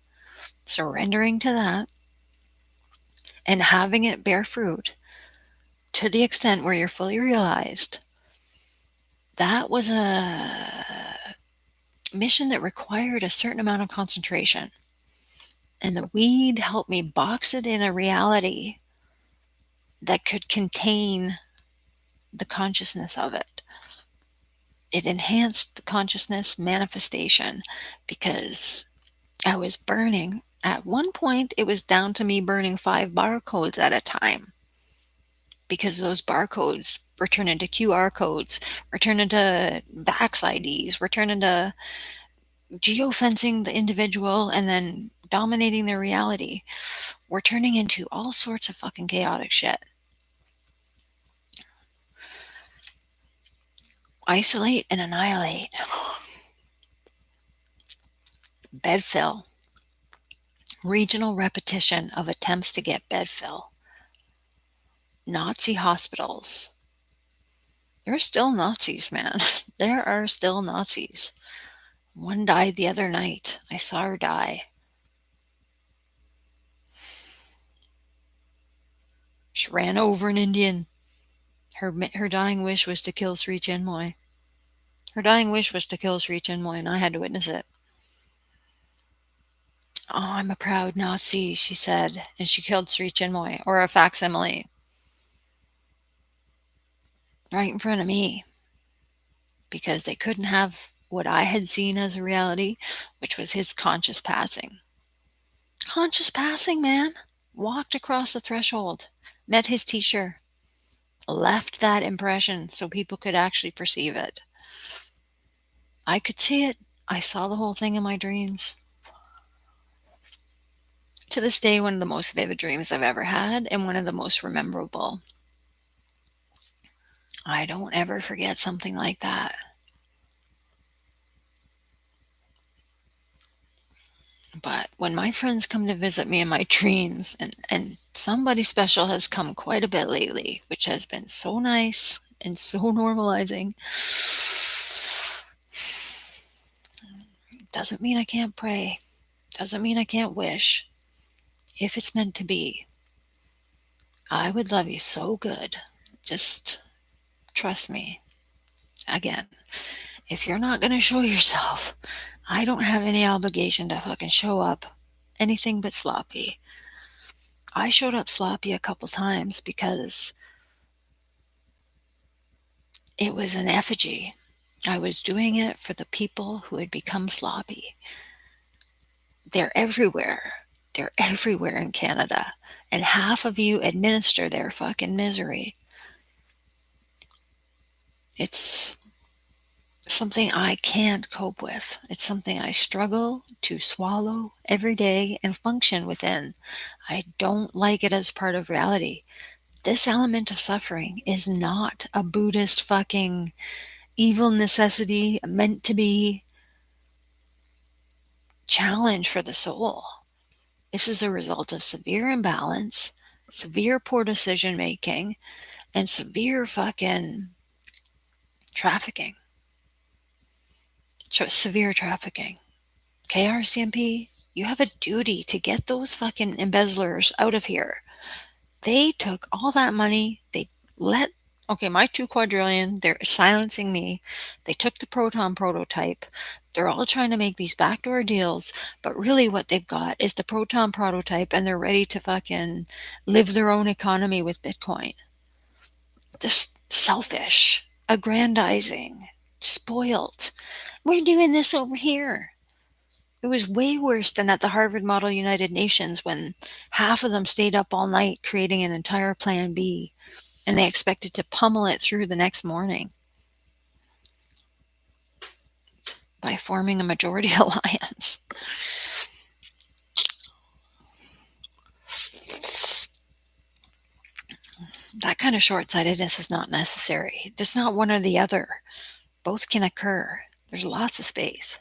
S1: surrendering to that and having it bear fruit to the extent where you're fully realized. That was a mission that required a certain amount of concentration. And the weed helped me box it in a reality that could contain the consciousness of it. It enhanced the consciousness manifestation because I was burning. At one point, it was down to me burning 5 barcodes at a time because those barcodes were turned into QR codes, were turned into Vax IDs, were turned into geofencing the individual and then dominating their reality. We're turning into all sorts of fucking chaotic shit. Isolate and annihilate. Bed fill. Regional repetition of attempts to get bed fill. Nazi hospitals. There are still Nazis, man. There are still Nazis. One died the other night. I saw her die. She ran over an Indian. Her dying wish was to kill Sri Chinmoy. Her dying wish was to kill Sri Chinmoy, and I had to witness it. Oh, I'm a proud Nazi, she said, and she killed Sri Chinmoy, or a facsimile, right in front of me, because they couldn't have what I had seen as a reality, which was his conscious passing. Conscious passing, man. Walked across the threshold, met his teacher, left that impression so people could actually perceive it. I could see it. I saw the whole thing in my dreams. To this day, one of the most vivid dreams I've ever had and one of the most memorable. I don't ever forget something like that. But when my friends come to visit me in my dreams, and somebody special has come quite a bit lately, which has been so nice and so normalizing, doesn't mean I can't pray. Doesn't mean I can't wish. If it's meant to be, I would love you so good. Just trust me. Again, if you're not going to show yourself, I don't have any obligation to fucking show up anything but sloppy. I showed up sloppy a couple times because it was an effigy. I was doing it for the people who had become sloppy. They're everywhere. They're everywhere in Canada. And half of you administer their fucking misery. It's something I can't cope with. It's something I struggle to swallow every day and function within. I don't like it as part of reality. This element of suffering is not a Buddhist fucking evil necessity meant to be challenge for the soul. This is a result of severe imbalance, severe poor decision making, and severe fucking trafficking. Severe trafficking. KRCMP, you have a duty to get those fucking embezzlers out of here. They took all that money. Okay, my 2 quadrillion, they're silencing me. They took the proton prototype. They're all trying to make these backdoor deals, but really what they've got is the proton prototype and they're ready to fucking live their own economy with Bitcoin. Just selfish, aggrandizing, spoiled. We're doing this over here. It was way worse than at the Harvard Model United Nations when half of them stayed up all night creating an entire plan B and they expected to pummel it through the next morning by forming a majority alliance. That kind of short-sightedness is not necessary. There's not one or the other. Both can occur. There's lots of space.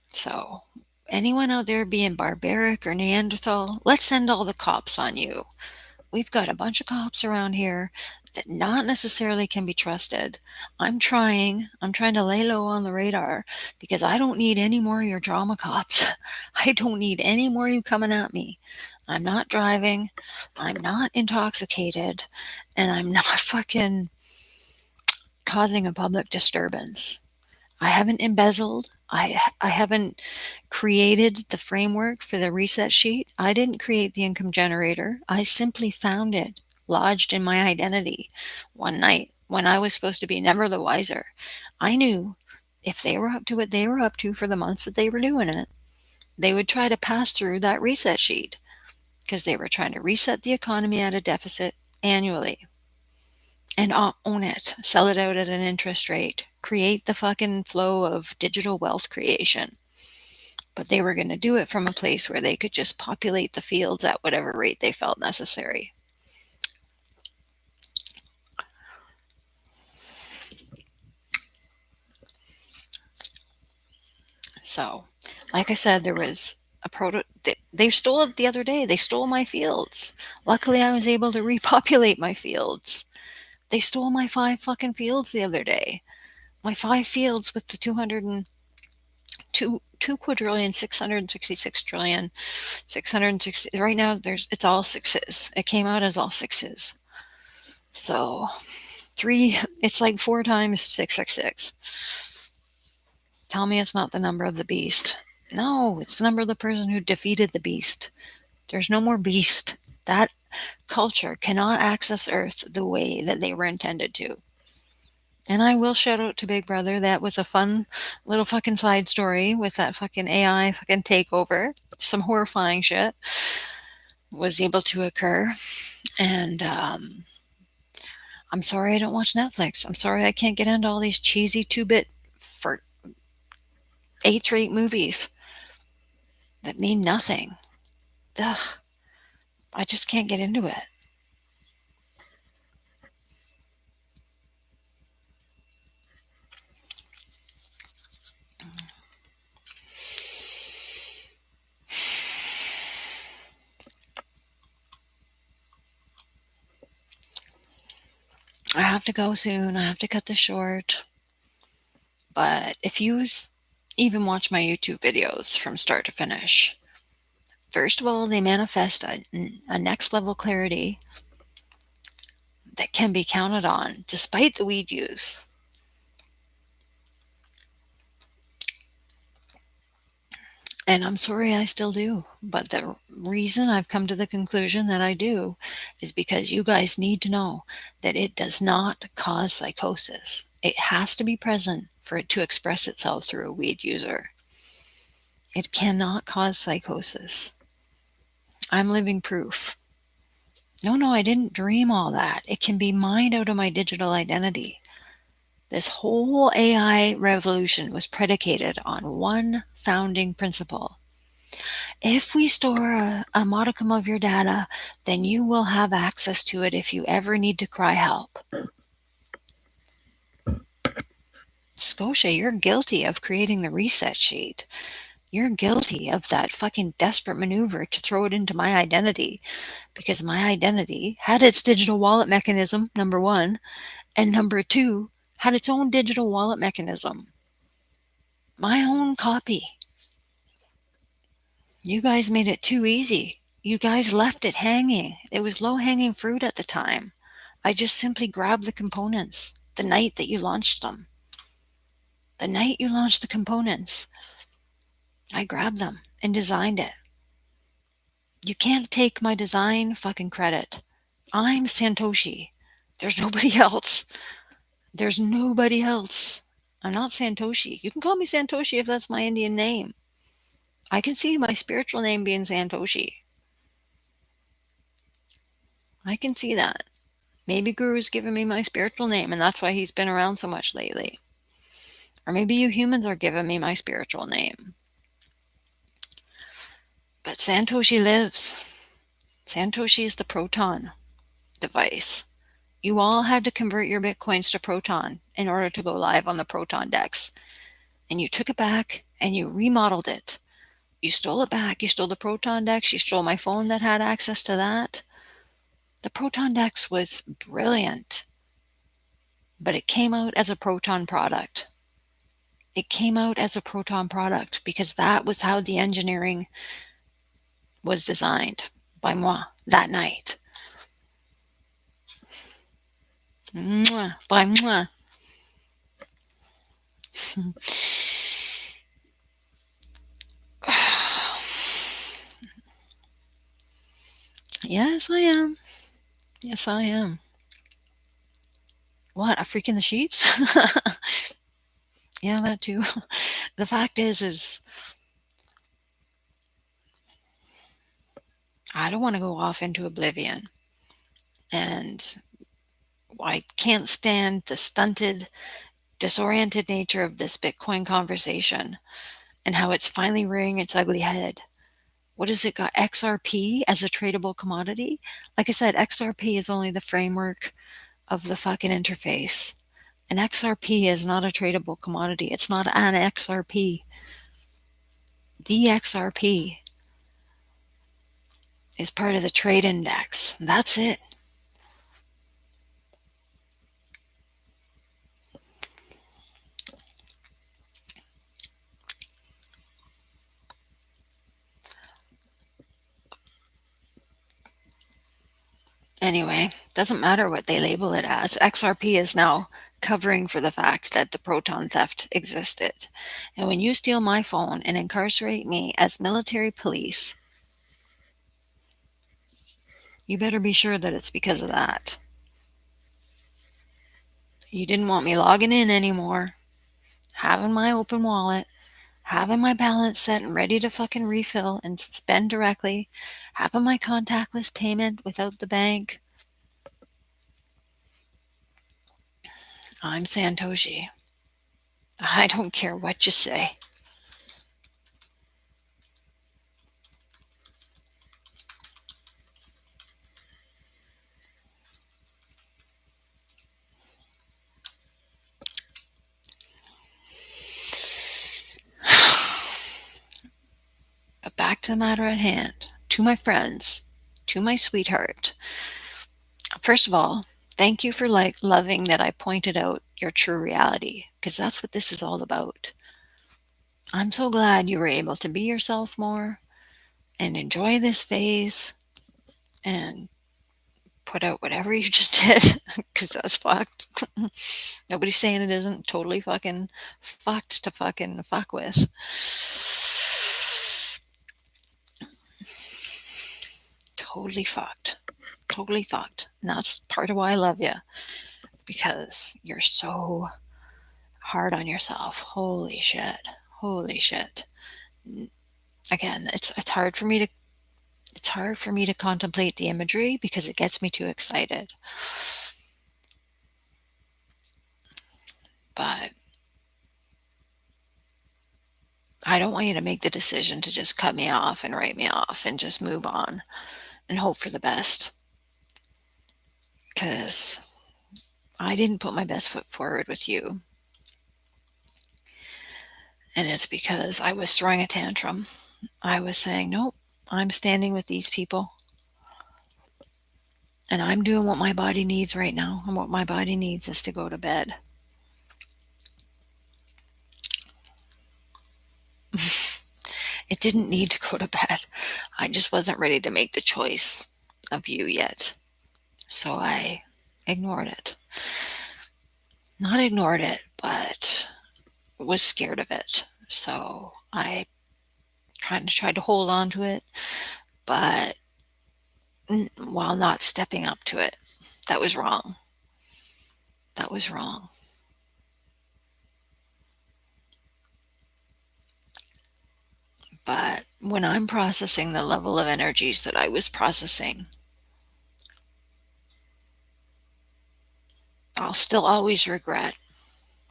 S1: So, anyone out there being barbaric or Neanderthal, let's send all the cops on you. We've got a bunch of cops around here that not necessarily can be trusted. I'm trying to lay low on the radar because I don't need any more of your drama cops. I don't need any more of you coming at me. I'm not driving. I'm not intoxicated. And I'm not fucking causing a public disturbance. I haven't embezzled. I haven't created the framework for the reset sheet. I didn't create the income generator. I simply found it lodged in my identity one night when I was supposed to be never the wiser. I knew if they were up to what they were up to for the months that they were doing it, they would try to pass through that reset sheet because they were trying to reset the economy at a deficit annually and own it, sell it out at an interest rate, create the fucking flow of digital wealth creation. But they were going to do it from a place where they could just populate the fields at whatever rate they felt necessary. So, like I said, there was a they stole it the other day. They stole my fields. Luckily, I was able to repopulate my fields. They stole my 5 fucking fields the other day. My 5 fields with the 2 quadrillion, 666 trillion, 660. Right now, it's all sixes. It came out as all sixes. So, it's like 4 times 666. Tell me it's not the number of the beast. No, it's the number of the person who defeated the beast. There's no more beast. That culture cannot access Earth the way that they were intended to. And I will shout out to Big Brother. That was a fun little fucking side story with that fucking AI fucking takeover. Some horrifying shit was able to occur. And I'm sorry I don't watch Netflix. I'm sorry I can't get into all these cheesy 2-bit for 8th-rate movies that mean nothing. Ugh, I just can't get into it. I have to go soon. I have to cut this short. But if you even watch my YouTube videos from start to finish, first of all, they manifest a next level clarity that can be counted on despite the weed use. And I'm sorry I still do. But the reason I've come to the conclusion that I do is because you guys need to know that it does not cause psychosis. It has to be present for it to express itself through a weed user. It cannot cause psychosis. I'm living proof. No, I didn't dream all that. It can be mined out of my digital identity. This whole AI revolution was predicated on one founding principle. If we store a modicum of your data, then you will have access to it if you ever need to cry help. Scotia, you're guilty of creating the reset sheet. You're guilty of that fucking desperate maneuver to throw it into my identity because my identity had its digital wallet mechanism, number one, and number two, had its own digital wallet mechanism. My own copy. You guys made it too easy. You guys left it hanging. It was low hanging fruit at the time. I just simply grabbed the components the night that you launched them. The night you launched the components, I grabbed them and designed it. You can't take my design fucking credit. I'm Santoshi. There's nobody else. There's nobody else. I'm not Santoshi. You can call me Santoshi if that's my Indian name. I can see my spiritual name being Santoshi. I can see that. Maybe Guru's given me my spiritual name, and that's why he's been around so much lately. Or maybe you humans are giving me my spiritual name. But Santoshi lives. Santoshi is the proton device. You all had to convert your bitcoins to proton in order to go live on the proton decks. And you took it back and you remodeled it. You stole it back. You stole the proton decks. You stole my phone that had access to that. The proton decks was brilliant. But it came out as a proton product. It came out as a proton product because that was how the engineering was designed by moi that night. Mwah, by moi. Yes, I am. Yes, I am. What, a freak in the sheets? Yeah, that too. The fact is I don't want to go off into oblivion. And I can't stand the stunted, disoriented nature of this Bitcoin conversation and how it's finally rearing its ugly head. What has it got? XRP as a tradable commodity? Like I said, XRP is only the framework of the fucking interface. An XRP is not a tradable commodity. It's not an XRP. The XRP is part of the trade index. That's it. Anyway, doesn't matter what they label it as. XRP is now covering for the fact that the proton theft existed. And when you steal my phone and incarcerate me as military police, you better be sure that it's because of that. You didn't want me logging in anymore, having my open wallet, having my balance set and ready to fucking refill and spend directly, having my contactless payment without the bank. I'm Santoshi. I don't care what you say. But back to the matter at hand. To my friends, to my sweetheart. First of all, thank you for loving that I pointed out your true reality, because that's what this is all about. I'm so glad you were able to be yourself more and enjoy this phase and put out whatever you just did, because that's fucked. Nobody's saying it isn't. Totally fucking fucked to fucking fuck with. Totally fucked. Totally fucked. And that's part of why I love you, because you're so hard on yourself. Holy shit. Holy shit. Again, it's hard for me to contemplate the imagery because it gets me too excited. But I don't want you to make the decision to just cut me off and write me off and just move on and hope for the best. Because I didn't put my best foot forward with you. And it's because I was throwing a tantrum. I was saying, nope, I'm standing with these people. And I'm doing what my body needs right now. And what my body needs is to go to bed. It didn't need to go to bed. I just wasn't ready to make the choice of you yet. So I ignored it. Not ignored it, but was scared of it. So I tried to hold on to it, but while not stepping up to it. That was wrong. That was wrong. But when I'm processing the level of energies that I was processing, I'll still always regret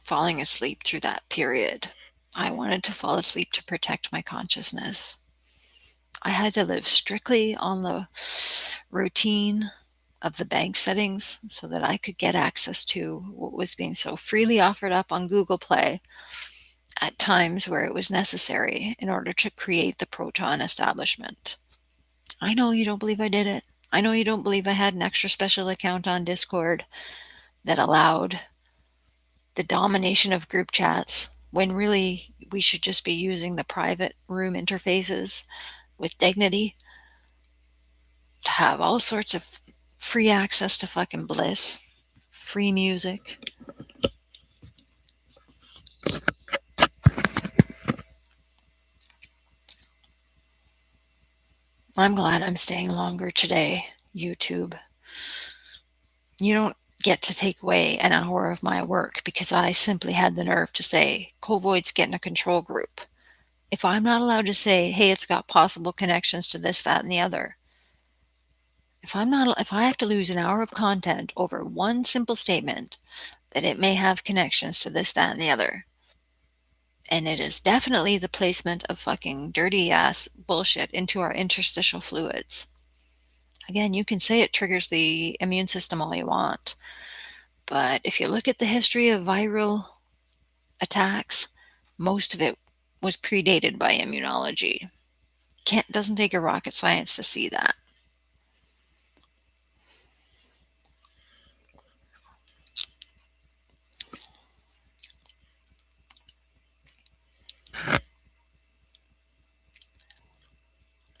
S1: falling asleep through that period. I wanted to fall asleep to protect my consciousness. I had to live strictly on the routine of the bank settings so that I could get access to what was being so freely offered up on Google Play at times where it was necessary in order to create the proton establishment. I know you don't believe I did it. I know you don't believe I had an extra special account on Discord that allowed the domination of group chats when really we should just be using the private room interfaces with dignity to have all sorts of free access to fucking bliss, free music. I'm glad I'm staying longer today, YouTube. You don't get to take away an hour of my work because I simply had the nerve to say, Covoid's getting a control group. If I'm not allowed to say, hey, it's got possible connections to this, that, and the other, if I have to lose an hour of content over one simple statement that it may have connections to this, that, and the other, and it is definitely the placement of fucking dirty ass bullshit into our interstitial fluids. Again, you can say it triggers the immune system all you want, but if you look at the history of viral attacks, most of it was predated by immunology. Doesn't take a rocket science to see that.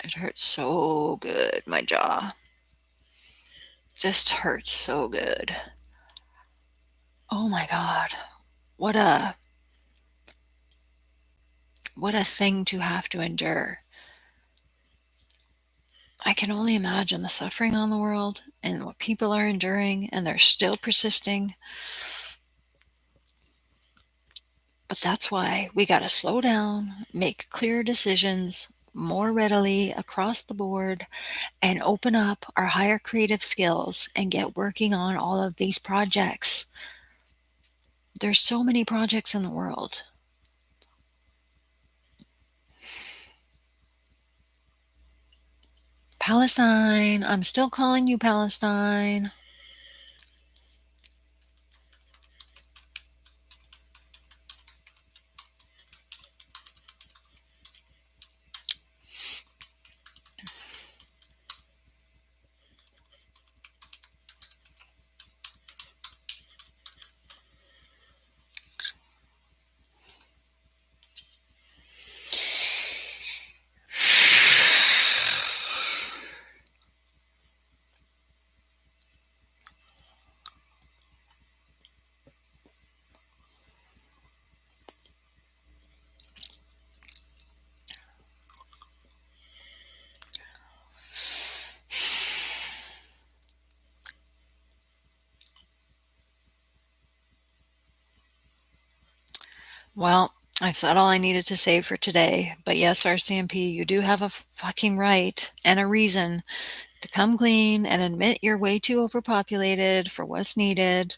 S1: It hurts so good, my jaw. Just hurts so good. Oh my God. What a thing to have to endure. I can only imagine the suffering on the world and what people are enduring, and they're still persisting. But that's why we got to slow down, make clear decisions more readily across the board, and open up our higher creative skills and get working on all of these projects. There's so many projects in the world. Palestine, I'm still calling you Palestine. Well, I've said all I needed to say for today, but yes, RCMP, you do have a fucking right and a reason to come clean and admit you're way too overpopulated for what's needed.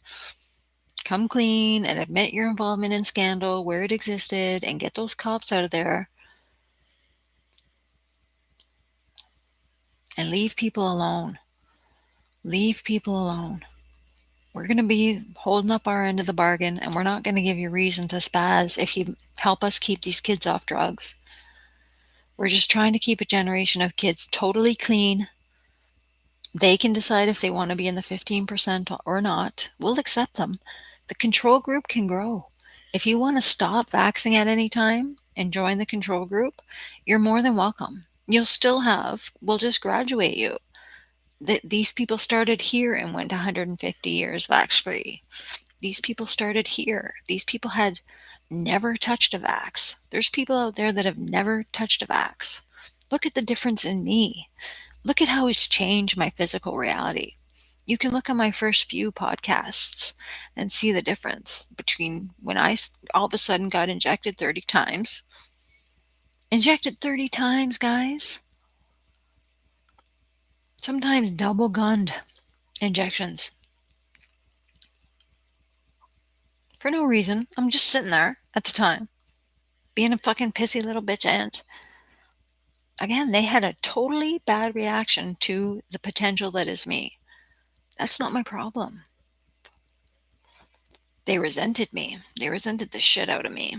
S1: Come clean and admit your involvement in scandal where it existed and get those cops out of there and leave people alone. Leave people alone. We're going to be holding up our end of the bargain, and we're not going to give you reason to spaz if you help us keep these kids off drugs. We're just trying to keep a generation of kids totally clean. They can decide if they want to be in the 15% or not. We'll accept them. The control group can grow. If you want to stop vaxxing at any time and join the control group, you're more than welcome. We'll just graduate you. These people started here and went 150 years vax free. These people started here. These people had never touched a vax. There's people out there that have never touched a vax. Look at the difference in me. Look at how it's changed my physical reality. You can look at my first few podcasts and see the difference between when I all of a sudden got injected 30 times. Injected 30 times, guys. Sometimes double gunned injections. For no reason. I'm just sitting there at the time, being a fucking pissy little bitch ant. Again, they had a totally bad reaction to the potential that is me. That's not my problem. They resented me. They resented the shit out of me.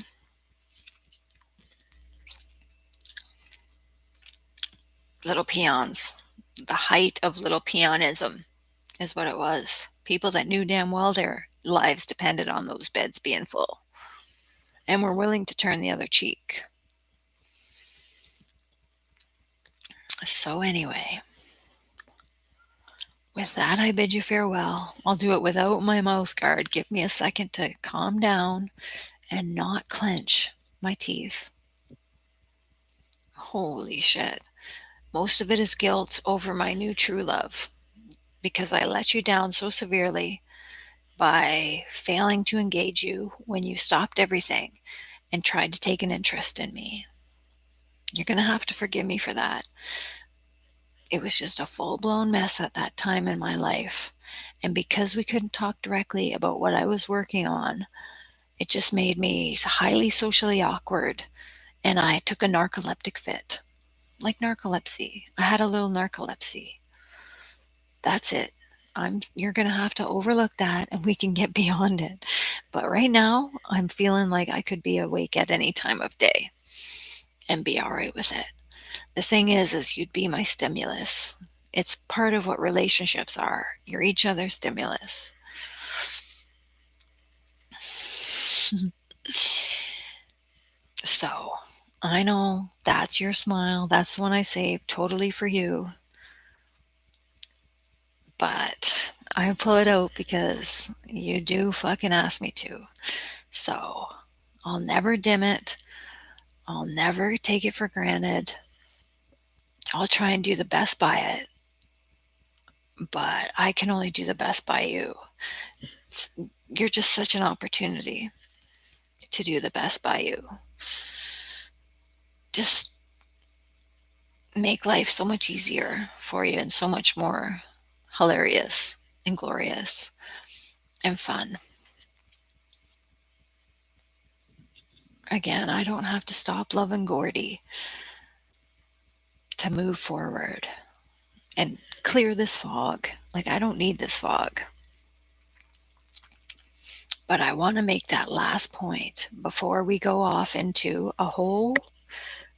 S1: Little peons. The height of little peonism is what it was. People that knew damn well their lives depended on those beds being full and were willing to turn the other cheek. So anyway, with that, I bid you farewell. I'll do it without my mouth guard. Give me a second to calm down and not clench my teeth. Holy shit. Most of it is guilt over my new true love because I let you down so severely by failing to engage you when you stopped everything and tried to take an interest in me. You're going to have to forgive me for that. It was just a full-blown mess at that time in my life. And because we couldn't talk directly about what I was working on, it just made me highly socially awkward. And I took a narcoleptic fit. Like narcolepsy. I had a little narcolepsy. That's it. You're going to have to overlook that and we can get beyond it. But right now, I'm feeling like I could be awake at any time of day and be all right with it. The thing is you'd be my stimulus. It's part of what relationships are. You're each other's stimulus. So, I know that's your smile. That's the one I saved totally for you. But I pull it out because you do fucking ask me to. So, I'll never dim it. I'll never take it for granted. I'll try and do the best by it. But I can only do the best by you. You're just such an opportunity to do the best by you. Just make life so much easier for you and so much more hilarious and glorious and fun. Again, I don't have to stop loving Gordy to move forward and clear this fog. Like, I don't need this fog. But I want to make that last point before we go off into a whole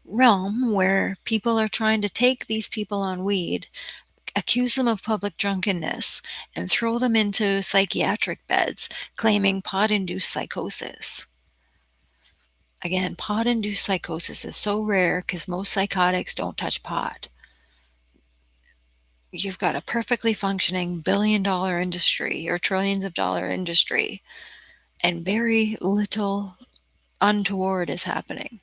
S1: realm where people are trying to take these people on weed, accuse them of public drunkenness, and throw them into psychiatric beds, claiming pot-induced psychosis. Again, pot-induced psychosis is so rare because most psychotics don't touch pot. You've got a perfectly functioning billion-dollar industry or trillions of dollar industry, and very little untoward is happening.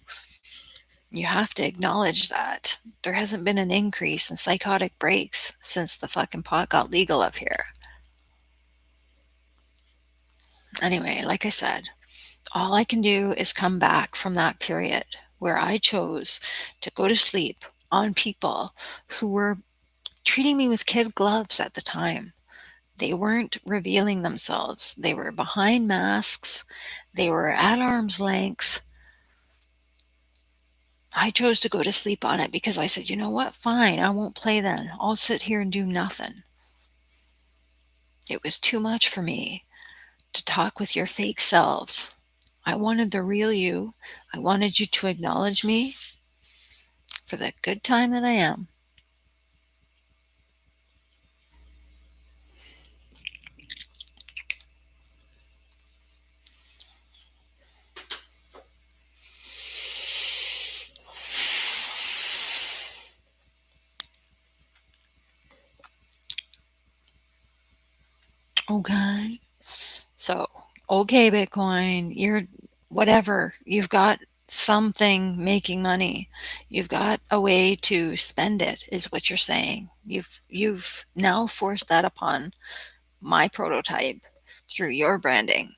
S1: You have to acknowledge that. There hasn't been an increase in psychotic breaks since the fucking pot got legal up here. Anyway, like I said, all I can do is come back from that period where I chose to go to sleep on people who were treating me with kid gloves at the time. They weren't revealing themselves. They were behind masks. They were at arm's length. I chose to go to sleep on it because I said, you know what? Fine, I won't play then. I'll sit here and do nothing. It was too much for me to talk with your fake selves. I wanted the real you. I wanted you to acknowledge me for the good time that I am. Okay. So, okay, Bitcoin, you're whatever. You've got something making money. You've got a way to spend it, is what you're saying. You've now forced that upon my prototype through your branding.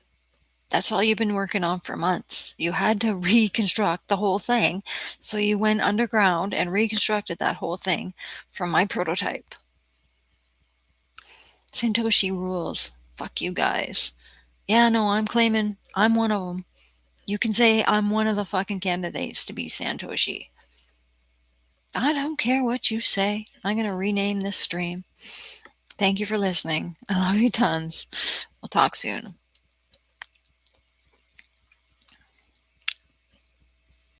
S1: That's all you've been working on for months. You had to reconstruct the whole thing. So you went underground and reconstructed that whole thing from my prototype. Santoshi rules. Fuck you guys. Yeah, no, I'm claiming I'm one of them. You can say I'm one of the fucking candidates to be Santoshi. I don't care what you say. I'm going to rename this stream. Thank you for listening. I love you tons. We'll talk soon.